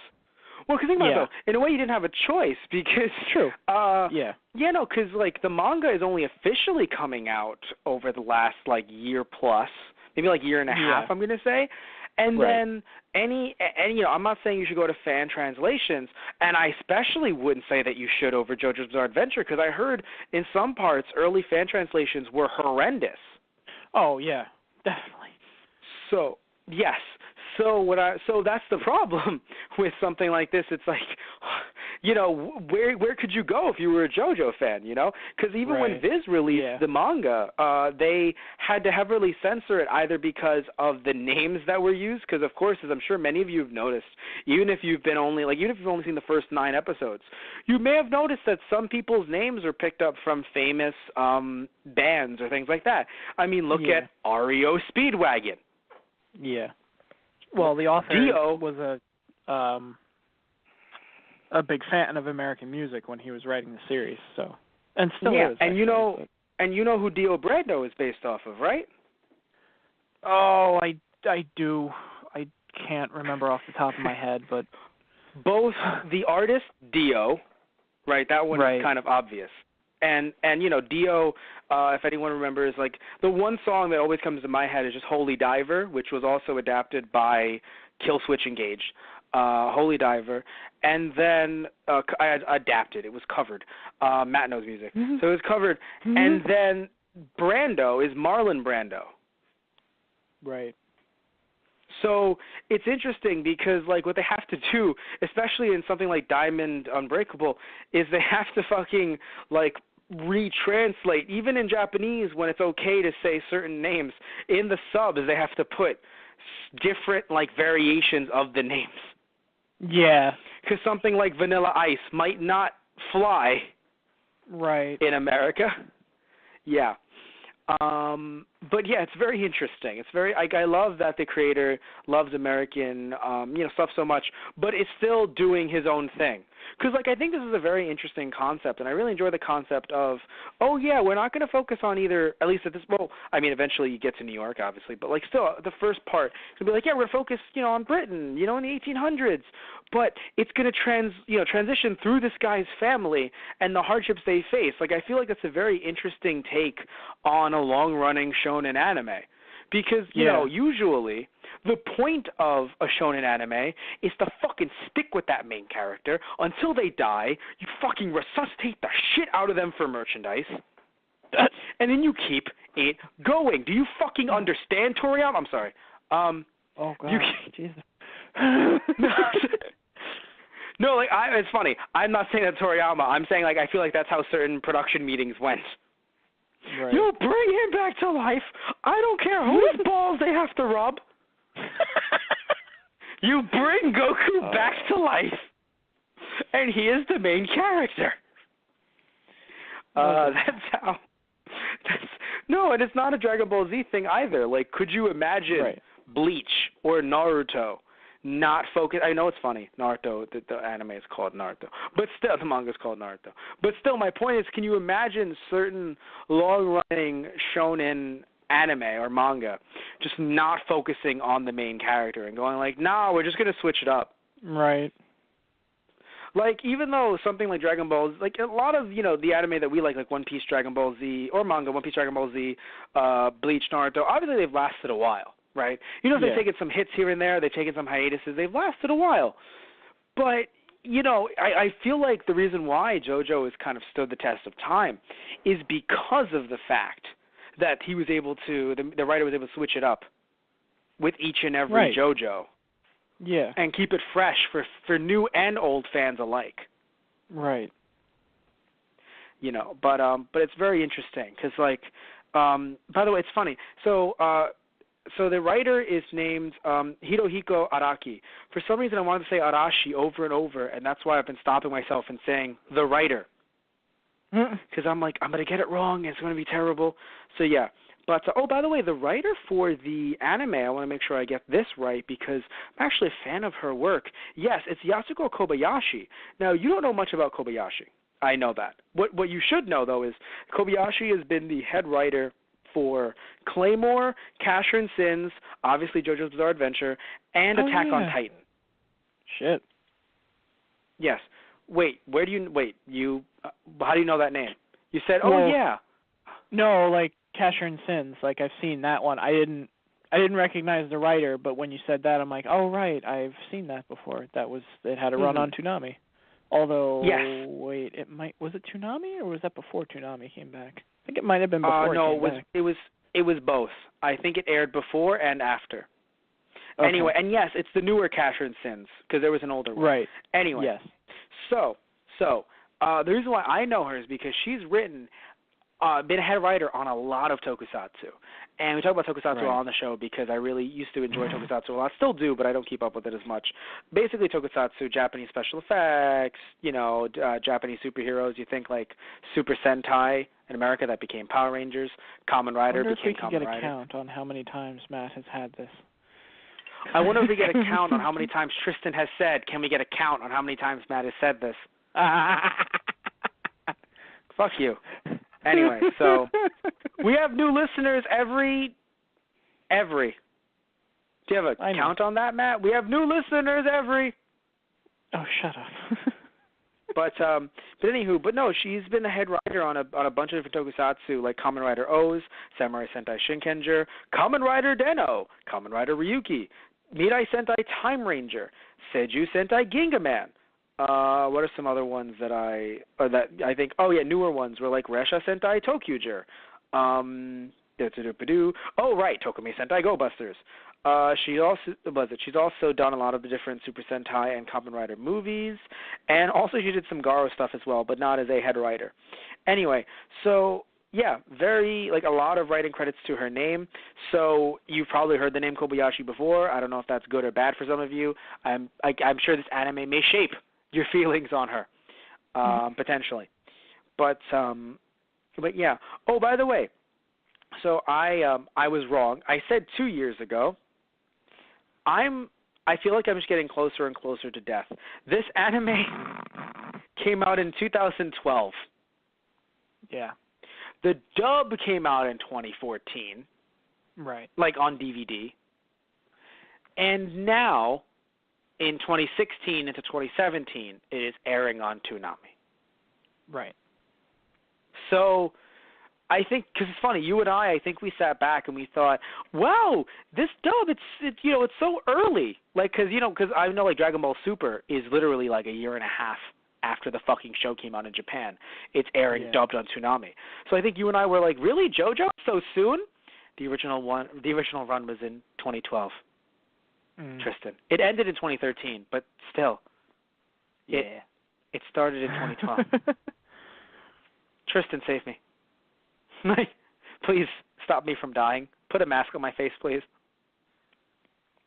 Well, because think about it, though. In a way, you didn't have a choice because... True. Because, the manga is only officially coming out over the last, year plus, maybe, year and a half, I'm going to say. And then I'm not saying you should go to fan translations, and I especially wouldn't say that you should over JoJo's Bizarre Adventure, because I heard in some parts early fan translations were horrendous. Oh, yeah, definitely. So, yes. So that's the problem with something like this. It's where could you go if you were a JoJo fan, Because even when Viz released the manga, they had to heavily censor it either because of the names that were used, because of course, as I'm sure many of you have noticed, even if you've only seen the first 9 episodes, you may have noticed that some people's names are picked up from famous bands or things like that. Look at REO Speedwagon. Yeah. Well, the author was a big fan of American music when he was writing the series, so and still is. And you know who Dio Brando is based off of, right? Oh, I do. I can't remember off the top of my head, but both the artist Dio, right? That one is kind of obvious. And Dio, if anyone remembers, the one song that always comes to my head is just Holy Diver, which was also adapted by Killswitch Engage, Holy Diver. And then I adapted. It was covered. Matt knows music. Mm-hmm. So it was covered. Mm-hmm. And then Brando is Marlon Brando. Right. So it's interesting because, what they have to do, especially in something like Diamond Unbreakable, is they have to fucking, retranslate, even in Japanese when it's okay to say certain names. In the subs, they have to put different, variations of the names. Yeah. Because something like Vanilla Ice might not fly in America. Yeah. But yeah, it's very interesting. It's very I love that the creator loves American stuff so much, but is still doing his own thing. Because I think this is a very interesting concept, and I really enjoy the concept of, oh yeah, we're not going to focus on either, at least at this. Well, I mean, eventually you get to New York, obviously, but still, the first part is going to be yeah, we're focused, on Britain, in the 1800s, but it's going to transition through this guy's family and the hardships they face. I feel like that's a very interesting take on a long-running shonen anime. Because, usually the point of a shonen anime is to fucking stick with that main character until they die. You fucking resuscitate the shit out of them for merchandise. And then you keep it going. Do you fucking understand, Toriyama? I'm sorry. Oh, God. Jesus. No, it's funny. I'm not saying that Toriyama. I'm saying, I feel like that's how certain production meetings went. Right. You bring him back to life. I don't care whose balls they have to rub. You bring Goku back to life, and he is the main character. That's how. No, and it's not a Dragon Ball Z thing either. Could you imagine Bleach or Naruto not focus? I know it's funny. Naruto, the anime is called Naruto, but still, the manga is called Naruto. But still, my point is, can you imagine certain long-running shonen anime or manga just not focusing on the main character and going no, we're just going to switch it up? Right. Even though something like Dragon Ball, a lot of, the anime that we like One Piece, Dragon Ball Z, or manga, One Piece, Dragon Ball Z, Bleach, Naruto, obviously they've lasted a while. Right? They've taken some hits here and there. They've taken some hiatuses. They've lasted a while. But, I feel like the reason why JoJo has kind of stood the test of time is because of the fact that he was able to, the writer was able to switch it up with each and every JoJo. Yeah. And keep it fresh for new and old fans alike. Right. But it's very interesting because, by the way, it's funny. So the writer is named Hirohiko Araki. For some reason, I wanted to say Arashi over and over, and that's why I've been stopping myself and saying the writer. Because I'm going to get it wrong, and it's going to be terrible. So, yeah. But, by the way, the writer for the anime, I want to make sure I get this right because I'm actually a fan of her work. Yes, it's Yasuko Kobayashi. Now, you don't know much about Kobayashi. I know that. What you should know, though, is Kobayashi has been the head writer for Claymore, Casher and Sins, obviously JoJo's Bizarre Adventure, and Attack on Titan. Shit. Yes. Wait, how do you know that name? You said, yeah. No, Casher and Sins, I've seen that one. I didn't recognize the writer, but when you said that, I'm like, oh, right, I've seen that before. It had a run on Toonami. Although, wait, was it Toonami or was that before Toonami came back? I think it might have been before. No, back. it was both. I think it aired before and after. Okay. Anyway, and yes, it's the newer Casher and Sins because there was an older one. Right. Anyway. Yes. So the reason why I know her is because she's been a head writer on a lot of tokusatsu. And we talk about tokusatsu on the show because I really used to enjoy tokusatsu a lot. Still do, but I don't keep up with it as much. Basically, tokusatsu, Japanese special effects, Japanese superheroes. You think Super Sentai in America that became Power Rangers. Kamen Rider became Kamen Rider. I wonder if we can get a count on how many times Matt has had this. I wonder if we get a count on how many times Tristan has said, can we get a count on how many times Matt has said this? Fuck you. Anyway, so we have new listeners every. Do you have a count on that, Matt? We have new listeners every. Oh, shut up. But no, she's been the head writer on a bunch of different tokusatsu like Kamen Rider O's, Samurai Sentai Shinkenger, Kamen Rider Den-O, Kamen Rider Ryuki, Mirai Sentai Time Ranger, Seiju Sentai Gingaman. What are some other ones that I think? Oh yeah, newer ones were like Resha Sentai Tokyuger. Oh right, Tokumi Sentai Go Busters. She's also done a lot of the different Super Sentai and Kamen Rider movies, and also she did some Garo stuff as well, but not as a head writer. Anyway, so yeah, a lot of writing credits to her name. So you've probably heard the name Kobayashi before. I don't know if that's good or bad for some of you. I'm sure this anime may shape your feelings on her, potentially. But yeah. Oh, by the way, So I was wrong. I said 2 years ago. I feel like I'm just getting closer and closer to death. This anime came out in 2012. Yeah. The dub came out in 2014. Right. Like on DVD. And now, in 2016 into 2017, it is airing on Toonami. Right. So, I think, because it's funny, you and I think we sat back and we thought, wow, this dub, it's so early. Like, because I know, like, Dragon Ball Super is literally like a year and a half after the fucking show came out in Japan. It's airing dubbed on Toonami. So I think you and I were like, really, JoJo, so soon? The original run was in 2012. Tristan. It ended in 2013, but still. It started in 2012. Tristan, save me. Please stop me from dying. Put a mask on my face, please.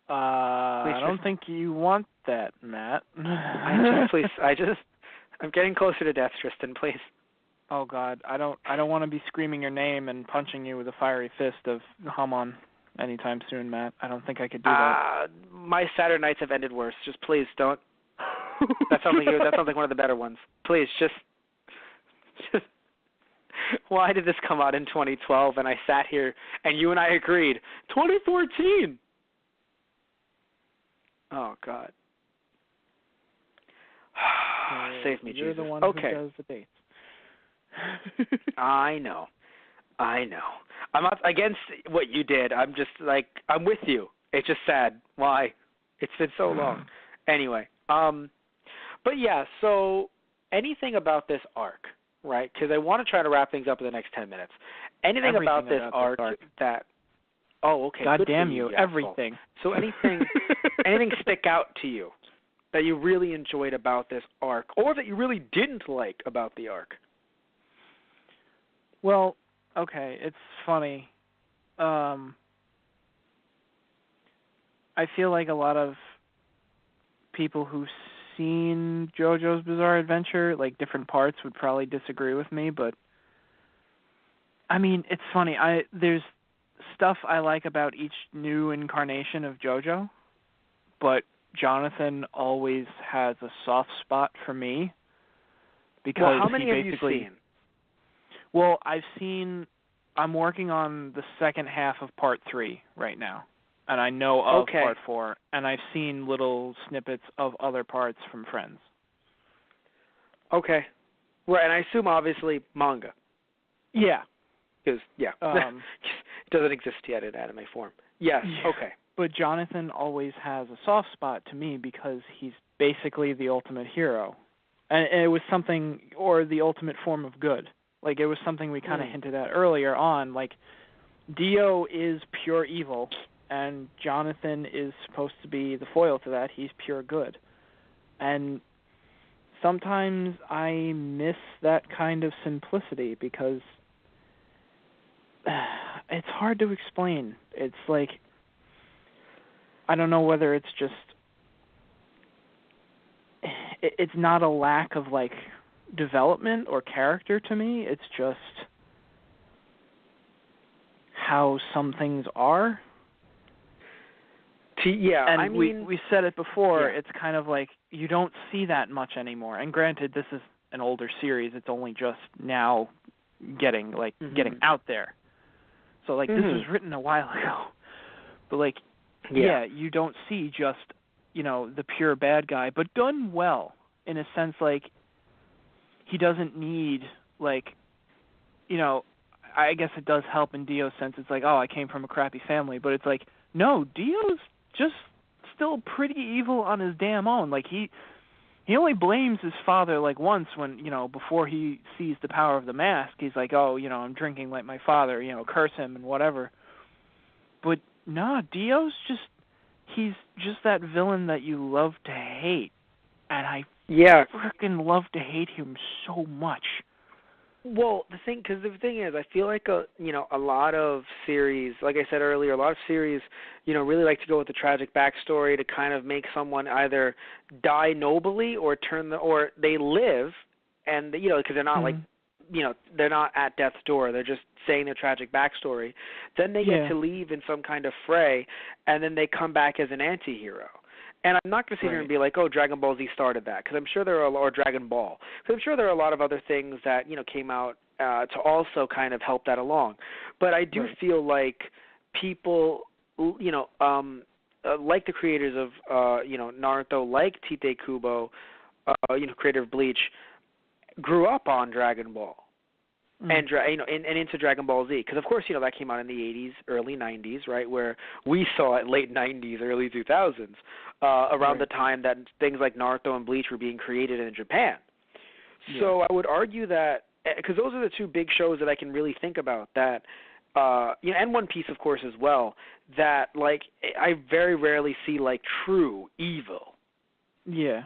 Please, I don't think you want that, Matt. I'm getting closer to death, Tristan, please. Oh God, I don't want to be screaming your name and punching you with a fiery fist of Hamon anytime soon, Matt. I don't think I could do that. My Saturday nights have ended worse. Just please don't. That sounds like one of the better ones. Please, just. Why did this come out in 2012 and I sat here and you and I agreed 2014? Oh God. Save me, You're Jesus. the one who does the dates. I know. I'm not against what you did. I'm just like, I'm with you. It's just sad. Why? It's been so long. Anyway, but yeah, so anything about this arc, right? Because I want to try to wrap things up in the next 10 minutes. Anything about this arc that, oh, okay. God damn you, everything. So anything stick out to you that you really enjoyed about this arc, or that you really didn't like about the arc? Well, okay, it's funny. I feel like a lot of people who've seen JoJo's Bizarre Adventure, like different parts, would probably disagree with me, but I mean, it's funny. There's stuff I like about each new incarnation of JoJo, but Jonathan always has a soft spot for me because how many have you seen? Well, I'm working on the second half of Part 3 right now, and I know of Part 4, and I've seen little snippets of other parts from friends. Okay. Right, and I assume, obviously, manga. Yeah. Because, it doesn't exist yet in anime form. Yes, okay. But Jonathan always has a soft spot to me because he's basically the ultimate hero. And it was something, or the ultimate form of good. Like, it was something we kind of hinted at earlier on. Like, Dio is pure evil, and Jonathan is supposed to be the foil to that. He's pure good. And sometimes I miss that kind of simplicity because it's hard to explain. It's like, I don't know whether it's just, it's not a lack of, like, development or character to me. It's just how some things are. And we said it before, it's kind of like you don't see that much anymore. And granted, this is an older series. It's only just now getting out there. So, like, this was written a while ago. But, like, you don't see just, the pure bad guy, but done well in a sense, like, he doesn't need, like, I guess it does help in Dio's sense. It's like, oh, I came from a crappy family. But it's like, no, Dio's just still pretty evil on his damn own. Like, he only blames his father, like, once when, before he sees the power of the mask. He's like, oh, I'm drinking like my father, curse him and whatever. But, no, Dio's he's just that villain that you love to hate. And I freaking love to hate him so much. Well, the thing is, I feel like a lot of series, like I said earlier, a lot of series, really like to go with the tragic backstory to kind of make someone either die nobly or or they live, and because they're not like they're not at death's door. They're just saying their tragic backstory. Then they get to leave in some kind of fray, and then they come back as an anti-hero. And I'm not going to sit here and be like, oh, Dragon Ball Z started that, because I'm sure there are, or Dragon Ball, because I'm sure there are a lot of other things that came out to also kind of help that along. But I do feel like people, like the creators of Naruto, like Tite Kubo, creator of Bleach, grew up on Dragon Ball. And into Dragon Ball Z, because of course that came out in the 80s, early 90s, right, where we saw it late 90s, early 2000s, around the time that things like Naruto and Bleach were being created in Japan. So I would argue that, because those are the two big shows that I can really think about, that and One Piece of course as well, that like I very rarely see like true evil. Yeah.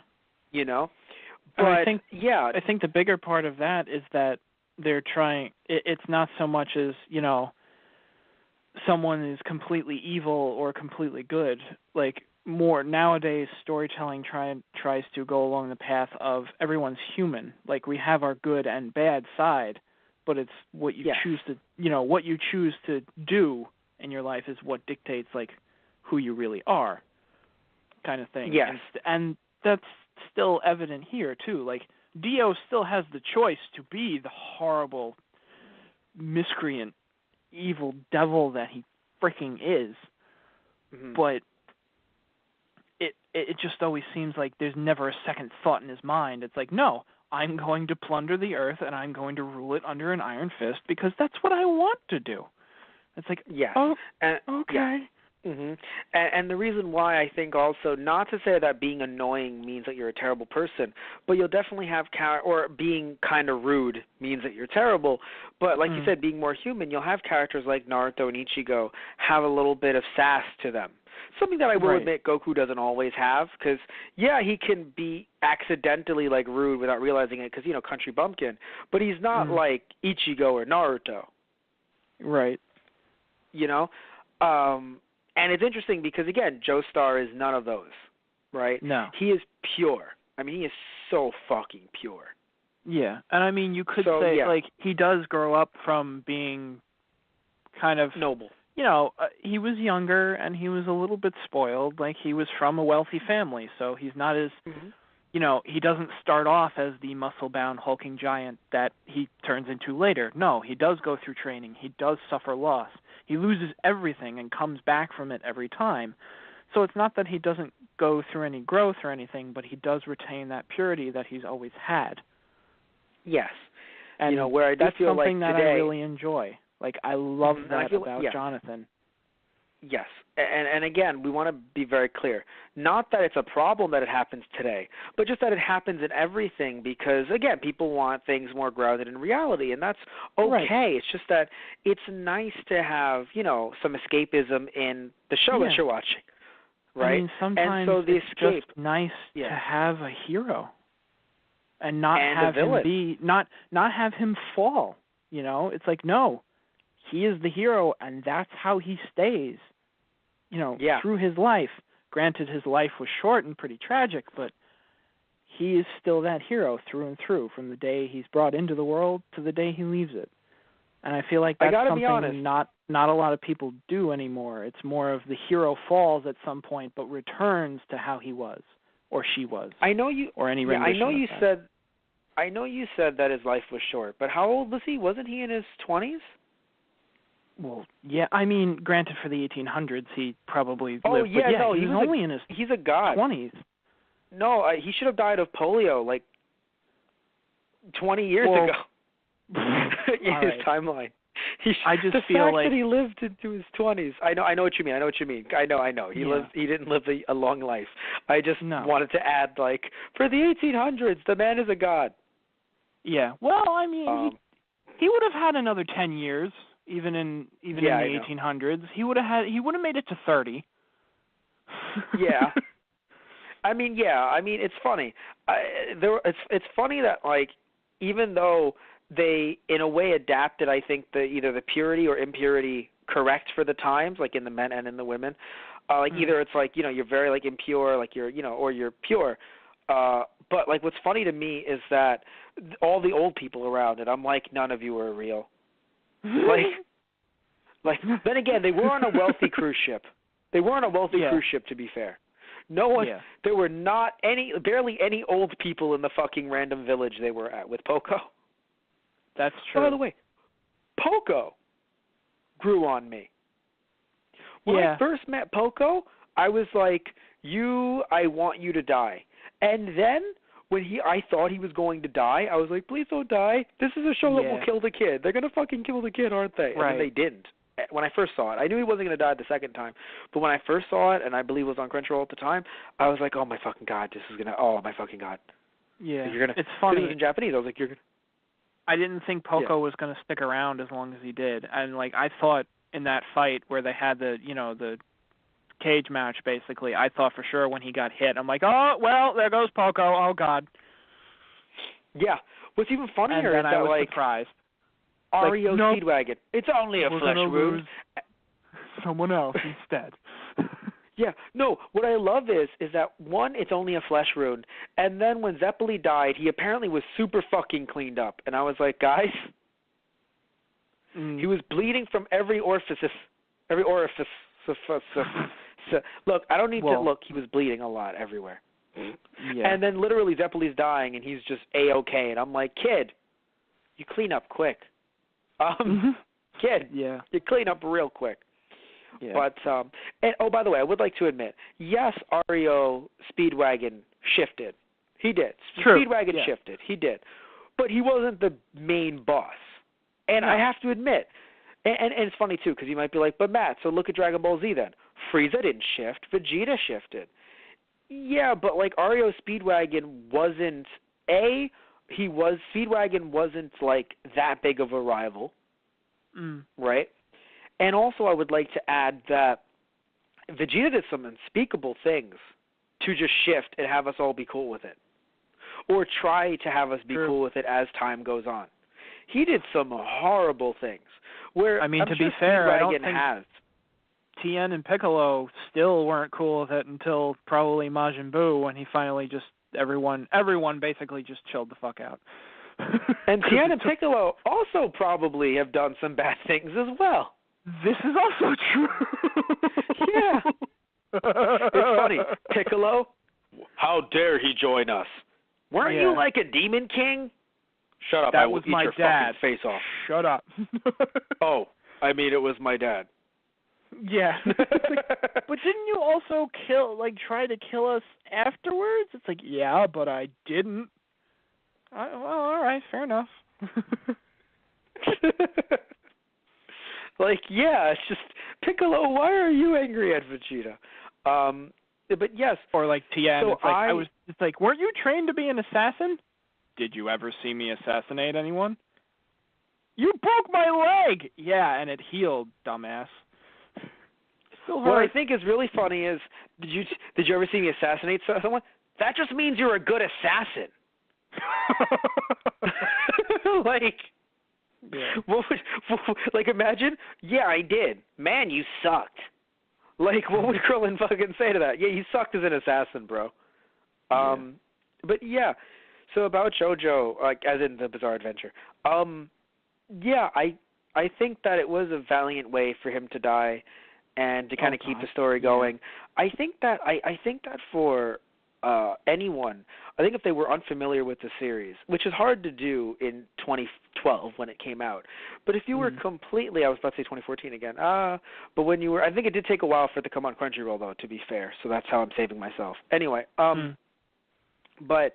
But I think the bigger part of that is that they're trying, it's not so much as, someone is completely evil or completely good. Like, more nowadays, storytelling tries to go along the path of everyone's human. Like, we have our good and bad side, but it's what you choose to, what you choose to do in your life is what dictates, like, who you really are, kind of thing. Yes. And that's still evident here, too. Like, Dio still has the choice to be the horrible, miscreant, evil devil that he freaking is, but it just always seems like there's never a second thought in his mind. It's like, no, I'm going to plunder the earth and I'm going to rule it under an iron fist because that's what I want to do. It's like, oh, okay. Yeah. And the reason why I think also, not to say that being annoying means that you're a terrible person, but you'll definitely have or being kind of rude means that you're terrible. But like you said, being more human, you'll have characters like Naruto and Ichigo have a little bit of sass to them. Something that I will admit Goku doesn't always have, because, he can be accidentally, like, rude without realizing it, because, country bumpkin. But he's not like Ichigo or Naruto. Right. And it's interesting because, again, Joestar is none of those, right? No. He is pure. I mean, he is so fucking pure. Yeah. And, I mean, you could say, like, he does grow up from being kind of noble. He was younger and he was a little bit spoiled. Like, he was from a wealthy family, so he's not as, he doesn't start off as the muscle-bound hulking giant that he turns into later. No, he does go through training. He does suffer loss. He loses everything and comes back from it every time. So it's not that he doesn't go through any growth or anything, but he does retain that purity that he's always had. Yes. And where I do that's feel something like that today, I really enjoy. Like, I love that about yes. Jonathan. Yes. And again, we want to be very clear. Not that it's a problem that it happens today, but just that it happens in everything because, again, people want things more grounded in reality, and that's okay. Right. It's just that it's nice to have, some escapism in the show that you're watching, right? I mean, sometimes and so the it's just nice to have a hero and not have him not have him fall, It's like, no, he is the hero, and that's how he stays, through his life. Granted, his life was short and pretty tragic, but he is still that hero through and through, from the day he's brought into the world to the day he leaves it. And I feel like that's something not a lot of people do anymore. It's more of the hero falls at some point, but returns to how he was or she was. I know you. Or any rendition. I know you said that his life was short, but how old was he? Wasn't he in his 20s? Well, yeah, I mean, granted, for the 1800s, he probably lived. But he was only in his he's a god. 20s. No, he should have died of polio like 20 years ago. In his timeline. I just the feel fact like that he lived into his 20s. I know what you mean. I know. He didn't live a long life. I just wanted to add, like, for the 1800s, the man is a god. Yeah. Well, I mean, he would have had another 10 years. Even in the 1800s, he would have made it to 30. Yeah. I mean, it's funny. It's funny that, like, even though they in a way adapted, I think, either the purity or impurity correct for the times, like in the men and in the women. Either it's like, you're very like impure, like you're, or you're pure. But like, what's funny to me is that all the old people around it, I'm like, none of you are real. Like, then again, they were on a wealthy cruise ship. They were on a wealthy cruise ship, to be fair. No one, there were barely any old people in the fucking random village they were at with Poco. That's true. By the way, Poco grew on me. When I first met Poco, I was like, I want you to die. And then when I thought he was going to die, I was like, please don't die. This is a show that will kill the kid. They're going to fucking kill the kid, aren't they? And then they didn't. When I first saw it, I knew he wasn't going to die the second time. But when I first saw it, and I believe it was on Crunchyroll at the time, I was like, oh my fucking God, this is going to, oh my fucking God. Yeah, you're gonna, it's funny. It was in Japanese. I was like, you're going to. I didn't think Poco was going to stick around as long as he did. And, like, I thought in that fight where they had the cage match, basically, I thought for sure when he got hit, I'm like, oh, well, there goes Poco. Oh, God. Yeah. What's even funnier is that, I was like, surprised. REO Speedwagon. It's only a flesh wound. Someone else instead. Yeah. No, what I love is that, one, it's only a flesh wound, and then when Zeppeli died, he apparently was super fucking cleaned up. And I was like, guys, he was bleeding from every orifice. Look, I don't need to look. He was bleeding a lot everywhere. Yeah. And then literally Zeppeli's dying, and he's just A-okay. And I'm like, kid, you clean up quick. Kid, you clean up real quick. Yeah. But, and oh, by the way, I would like to admit, yes, REO Speedwagon shifted. He did. True. Speedwagon shifted. He did. But he wasn't the main boss. And I have to admit, and it's funny, too, because you might be like, but Matt, so look at Dragon Ball Z then. Frieza didn't shift. Vegeta shifted. Yeah, but like REO Speedwagon wasn't, Speedwagon wasn't like that big of a rival, right? And also I would like to add that Vegeta did some unspeakable things to just shift and have us all be cool with it. Or try to have us be cool with it as time goes on. He did some horrible things. Where, I mean, I'm to sure be fair, I don't Speedwagon think has. Tien and Piccolo still weren't cool with it until probably Majin Buu, when he finally just, everyone basically just chilled the fuck out. And Tien and Piccolo also probably have done some bad things as well. This is also true. Yeah. It's funny. Piccolo, how dare he join us? Weren't you like a demon king? Shut up. That I will was eat my your dad. fucking face off. Shut up. Oh, I mean, it was my dad. Yeah. But didn't you also try to kill us afterwards? It's like, yeah, but I didn't. Well, all right, fair enough. Like, yeah, it's just, Piccolo, why are you angry at Vegeta? But yes. Or like Tien, so it's like, weren't you trained to be an assassin? Did you ever see me assassinate anyone? You broke my leg! Yeah, and it healed, dumbass. Still hurt. What I think is really funny is, did you ever see me assassinate someone? That just means you're a good assassin. Like, like, imagine, yeah, I did. Man, you sucked. Like, what would Krillin fucking say to that? Yeah, you sucked as an assassin, bro. But yeah, so about JoJo, like, as in the Bizarre Adventure. Yeah, I think that it was a valiant way for him to die, and to kind of keep the story going. I think that for anyone, I think if they were unfamiliar with the series, which is hard to do in 2012 when it came out, but if you were completely, I was about to say 2014 again, but when you were, I think it did take a while for it to come on Crunchyroll, though, to be fair, so that's how I'm saving myself. Anyway, but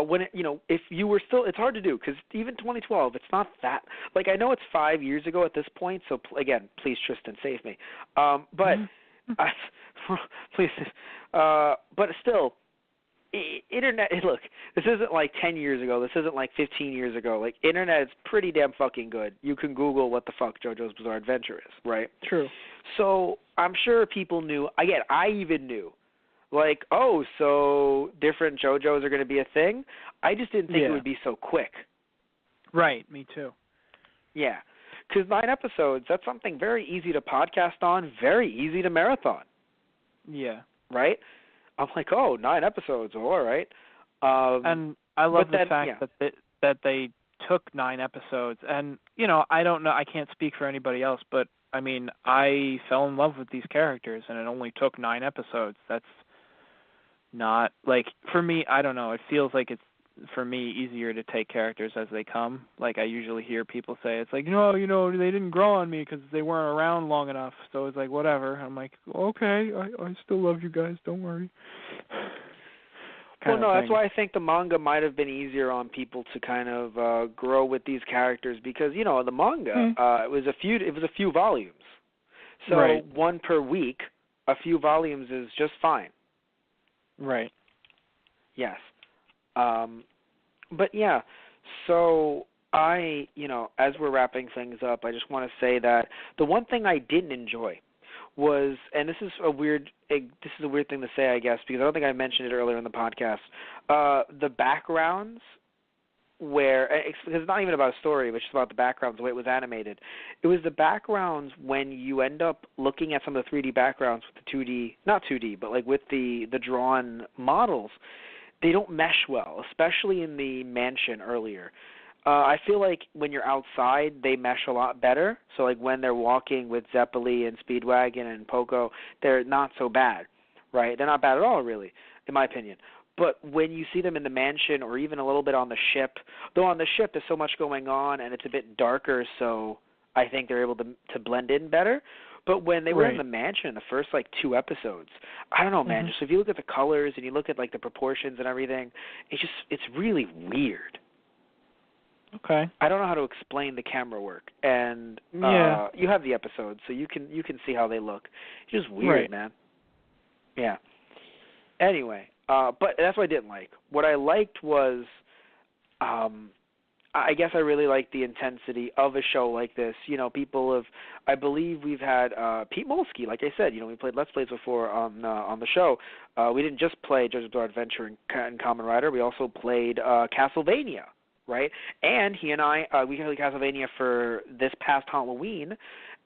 when it, if you were still, it's hard to do, because even 2012, it's not that, like, I know it's 5 years ago at this point, so again, please, Tristan, save me, but please, but still, internet, look, this isn't like 10 years ago, this isn't like 15 years ago, like, internet is pretty damn fucking good. You can Google what the fuck JoJo's Bizarre Adventure is, right? True. So, I'm sure people knew, again, I even knew, like, oh, so different JoJo's are going to be a thing? I just didn't think it would be so quick. Right, me too. Yeah, because 9 episodes, that's something very easy to podcast on, very easy to marathon. Yeah. Right? I'm like, oh, 9 episodes, all right. And I love the then, fact that they took 9 episodes. And, I don't know, I can't speak for anybody else, but, I mean, I fell in love with these characters, and it only took 9 episodes. That's not, like, for me, I don't know, it feels like it's, for me, easier to take characters as they come. Like, I usually hear people say, it's like, no, they didn't grow on me because they weren't around long enough. So it's like, whatever. I'm like, okay, I still love you guys. Don't worry. Well, no, that's why I think the manga might have been easier on people to kind of grow with these characters because, the manga, it was a few volumes. So right. 1 per week, a few volumes is just fine. Right. Yes. But yeah, so as we're wrapping things up, I just want to say that the one thing I didn't enjoy was, and this is a weird thing to say, I guess, because I don't think I mentioned it earlier in the podcast, the backgrounds because it's not even about a story, but just about the backgrounds, the way it was animated. It was the backgrounds when you end up looking at some of the 3D backgrounds with the 2D, not 2D, but like with the drawn models, they don't mesh well, especially in the mansion earlier. I feel like when you're outside, they mesh a lot better. So like when they're walking with Zeppeli and Speedwagon and Poco, they're not so bad, right? They're not bad at all, really, in my opinion. But when you see them in the mansion or even a little bit on the ship, though on the ship there's so much going on and it's a bit darker, so I think they're able to blend in better. But when they were in the mansion in the first, 2 episodes, I don't know, man, just if you look at the colors and you look at, the proportions and everything, it's really weird. Okay. I don't know how to explain the camera work, and you have the episodes, so you can see how they look. It's just weird, man. Yeah. Anyway, but that's what I didn't like. What I liked was, I guess I really like the intensity of a show like this. I believe we've had Pete Molsky, like I said, we played Let's Plays before on the show. We didn't just play JoJo's Bizarre Adventure and Kamen Rider. We also played Castlevania, right? And he and I, we played Castlevania for this past Halloween,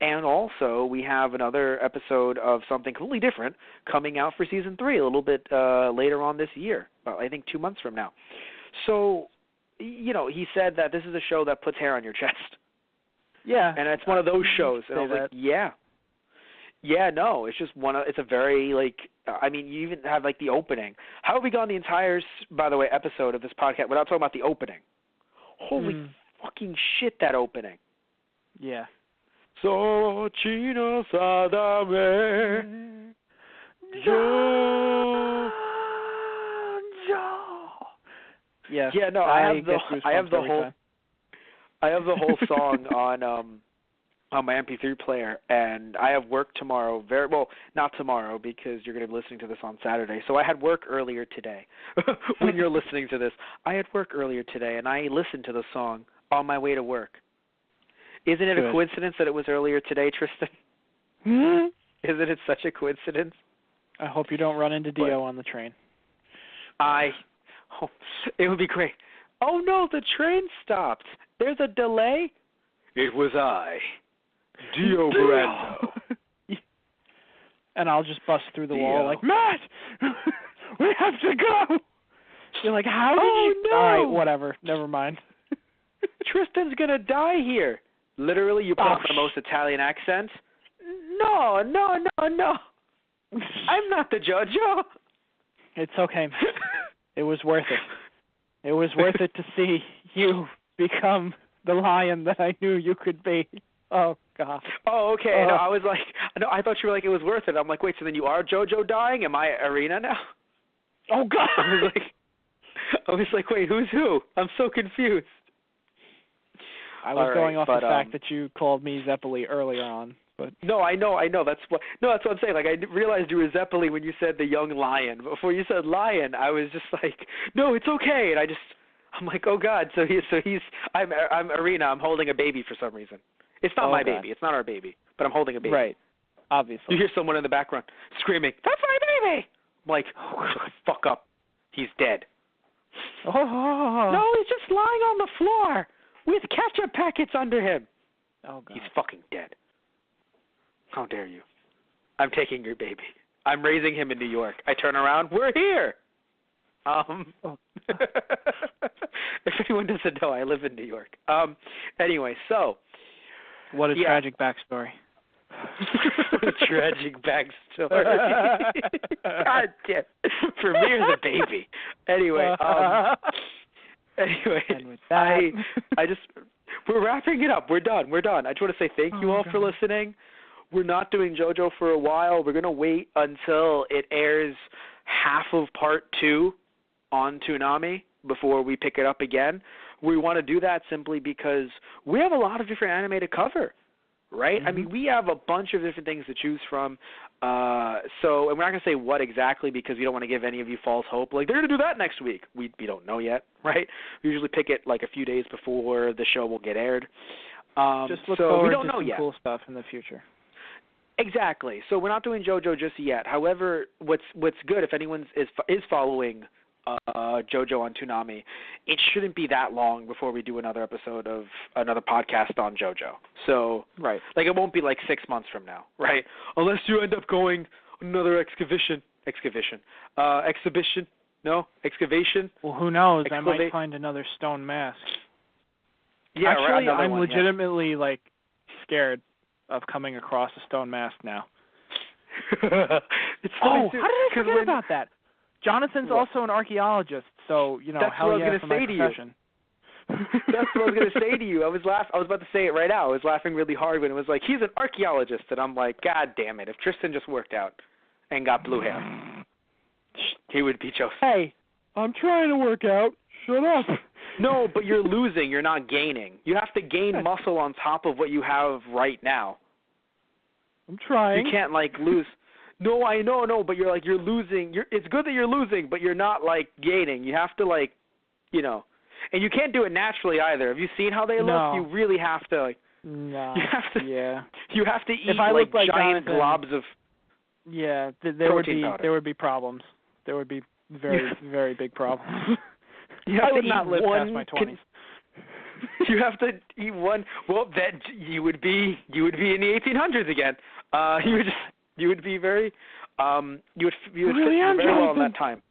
and also we have another episode of something completely different coming out for Season 3 a little bit later on this year, I think 2 months from now. So, he said that this is a show that puts hair on your chest. Yeah. And it's one of those shows. And I was like, yeah. Yeah, no, it's just it's a very, you even have, the opening. How have we gone the entire, by the way, episode of this podcast without talking about the opening? Holy fucking shit, that opening. Yeah. So, Chino Sadame, Joe. Yes. Yeah, no, I have the whole song on my MP3 player, and I have work tomorrow. Not tomorrow because you're going to be listening to this on Saturday. So I had work earlier today. When you're listening to this, I had work earlier today, and I listened to the song on my way to work. Isn't it a coincidence that it was earlier today, Tristan? Isn't it such a coincidence? I hope you don't run into Dio on the train. It would be great. Oh, no, the train stopped. There's a delay. It was I, Dio Brando. And I'll just bust through the wall like, Matt, we have to go. You're like, how did you? No. All right, whatever. Never mind. Tristan's going to die here. Literally, you put up the most Italian accent. No. I'm not the JoJo. It's okay, man. It was worth it. It was worth it to see you become the lion that I knew you could be. Oh, God. Oh, okay. No, I was like, I thought you were like, it was worth it. I'm like, wait, so then you are JoJo dying? Am I Arena now? Oh, God. I was like, wait, who's who? I'm so confused. I was going off the fact that you called me Zeppeli earlier on. But No, I know. That's what I'm saying. I realized you were Zeppeli when you said the young lion. Before you said lion, I was just like, no, it's okay. And I'm like, oh God. I'm Arena. I'm holding a baby for some reason. It's not my baby. It's not our baby. But I'm holding a baby. Right. Obviously. You hear someone in the background screaming, "That's my baby!" I'm like, fuck up. He's dead. Oh. No, he's just lying on the floor with ketchup packets under him. Oh God. He's fucking dead. How dare you? I'm taking your baby. I'm raising him in New York. I turn around. We're here. If anyone doesn't know, I live in New York. Anyway, so. What a tragic backstory. What a tragic backstory. God damn. For me as a baby. Anyway, and with that, I just, we're wrapping it up. We're done. I just want to say thank you all for listening. We're not doing JoJo for a while. We're going to wait until it airs half of part 2 on Toonami before we pick it up again. We want to do that simply because we have a lot of different anime to cover, right? I mean, we have a bunch of different things to choose from. And we're not going to say what exactly because we don't want to give any of you false hope. Like, they're going to do that next week. We don't know yet, right? We usually pick it like a few days before the show will get aired. Just look so forward we don't to know some yet. cool stuff in the future. Exactly. So we're not doing JoJo just yet. However, what's good, if anyone is following JoJo on Toonami, it shouldn't be that long before we do another episode of another podcast on JoJo. So, right. Like, it won't be like 6 months from now, right? Unless you end up going another excavation. No? Excavation? Well, who knows? I might find another stone mask. Yeah, actually, right, I'm legitimately, like, scared of coming across a stone mask now. It's funny how did I forget about that? Jonathan's also an archaeologist, so, you know, that's hell what I was yeah for my profession. That's what I was going to say to you. I was about to say it right now. I was laughing really hard when it was like, he's an archaeologist, and I'm like, God damn it. If Tristan just worked out and got blue hair, he would be Joseph. Hey, I'm trying to work out. Shut up. No, but you're losing. You're not gaining. You have to gain muscle on top of what you have right now. I'm trying. You can't, like, lose. No, I know, but you're losing. It's good that you're losing, but you're not, like, gaining. You have to, like, you know. And you can't do it naturally either. Have you seen how they look? You really have to, like. No. You have to. Yeah. You have to eat if I like Jonathan, giant globs of. Yeah, there would be problems. There would be very very big problems. I would not live past my 20s. You have to eat one. Well, that you would be in the 1800s again. You would be very. You would fit very well in that time.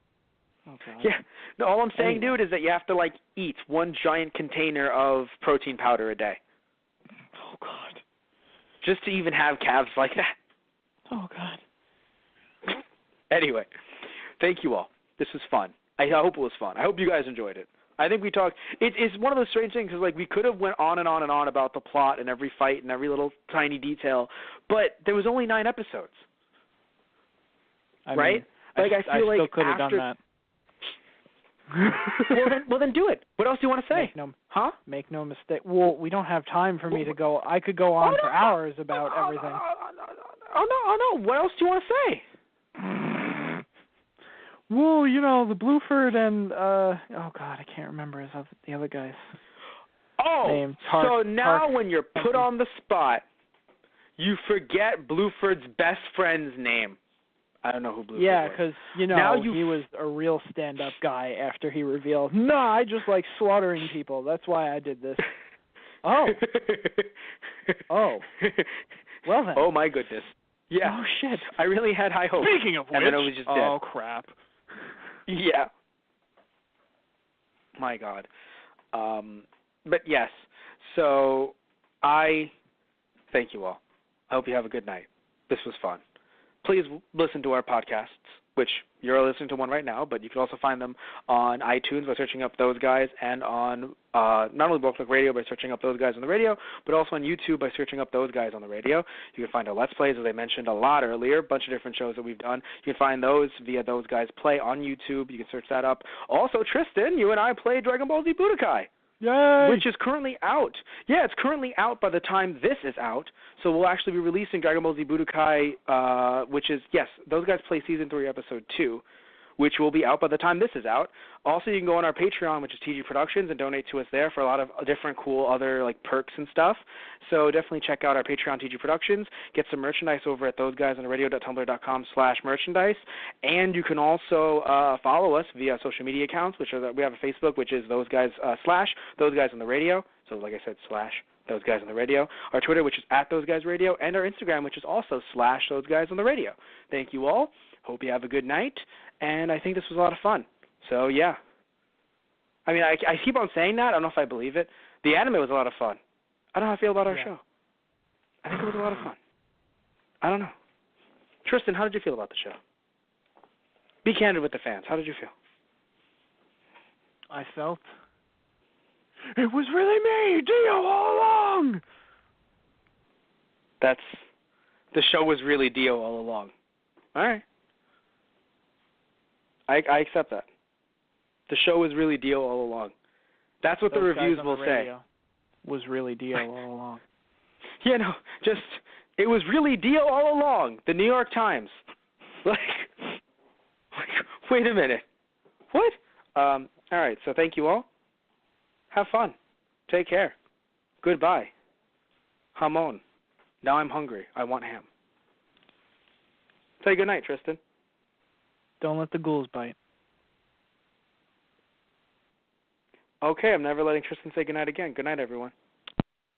Oh, God. Yeah. No, all I'm saying, dude, is that you have to, like, eat one giant container of protein powder a day. Oh, God. Just to even have calves like that. Oh, God. Anyway, thank you all. This was fun. I hope it was fun. I hope you guys enjoyed it. I think we talked. It's one of those strange things because, like, we could have went on and on and on about the plot and every fight and every little tiny detail, but there was only 9 episodes. Right? I feel like still could have done that. well, then do it. What else do you want to say? Make no mistake. Well, we don't have time for me to go. I could go on for hours about everything. Oh, no. What else do you want to say? Well, you know, the Blueford and, oh, God, I can't remember the other guy's name. So now when you're put on the spot, you forget Blueford's best friend's name. I don't know who Blueford was. Yeah, because, you know, he was a real stand-up guy after he revealed, no, I just like slaughtering people. That's why I did this. Oh. Well, then. Oh, my goodness. Yeah. Oh, shit. I really had high hopes. Speaking of which. And then it was just dead. Oh, crap. Yeah. My God. But, yes. So, I thank you all. I hope you have a good night. This was fun. Please listen to our podcasts, which you're listening to one right now, but you can also find them on iTunes by searching up Those Guys, and on not only Bulk Radio by searching up Those Guys on the radio, but also on YouTube by searching up Those Guys on the radio. You can find our Let's Plays, as I mentioned a lot earlier, a bunch of different shows that we've done. You can find those via Those Guys Play on YouTube. You can search that up. Also, Tristan, you and I play Dragon Ball Z Budokai. Yay! Which is currently out. Yeah, it's currently out by the time this is out. So we'll actually be releasing Dragon Ball Z Budokai, which is, yes, Those Guys Play Season 3, Episode 2, which will be out by the time this is out. Also, you can go on our Patreon, which is TG Productions, and donate to us there for a lot of different cool other, like, perks and stuff. So definitely check out our Patreon, TG Productions. Get some merchandise over at thoseguysontherradio.tumblr.com/merchandise. And you can also follow us via social media accounts, which are we have a Facebook, which is Those Guys / Those Guys on the Radio. So like I said, / Those Guys on the Radio. Our Twitter, which is @ThoseGuysRadio, and our Instagram, which is also / Those Guys on the Radio. Thank you all. Hope you have a good night. And I think this was a lot of fun. So, yeah. I mean, I keep on saying that. I don't know if I believe it. The anime was a lot of fun. I don't know how I feel about our show. I think it was a lot of fun. I don't know. Tristan, how did you feel about the show? Be candid with the fans. How did you feel? I felt it was really me, Dio, all along. The show was really Dio all along. All right. I accept that. The show was really Dio all along. That's what the reviews will say. Was really Dio all along. Yeah, no, just, it was really Dio all along. The New York Times. Like, wait a minute. What? All right, so thank you all. Have fun. Take care. Goodbye. Hamon. Now I'm hungry. I want ham. Say goodnight, Tristan. Don't let the ghouls bite. Okay, I'm never letting Tristan say goodnight again. Good night, everyone.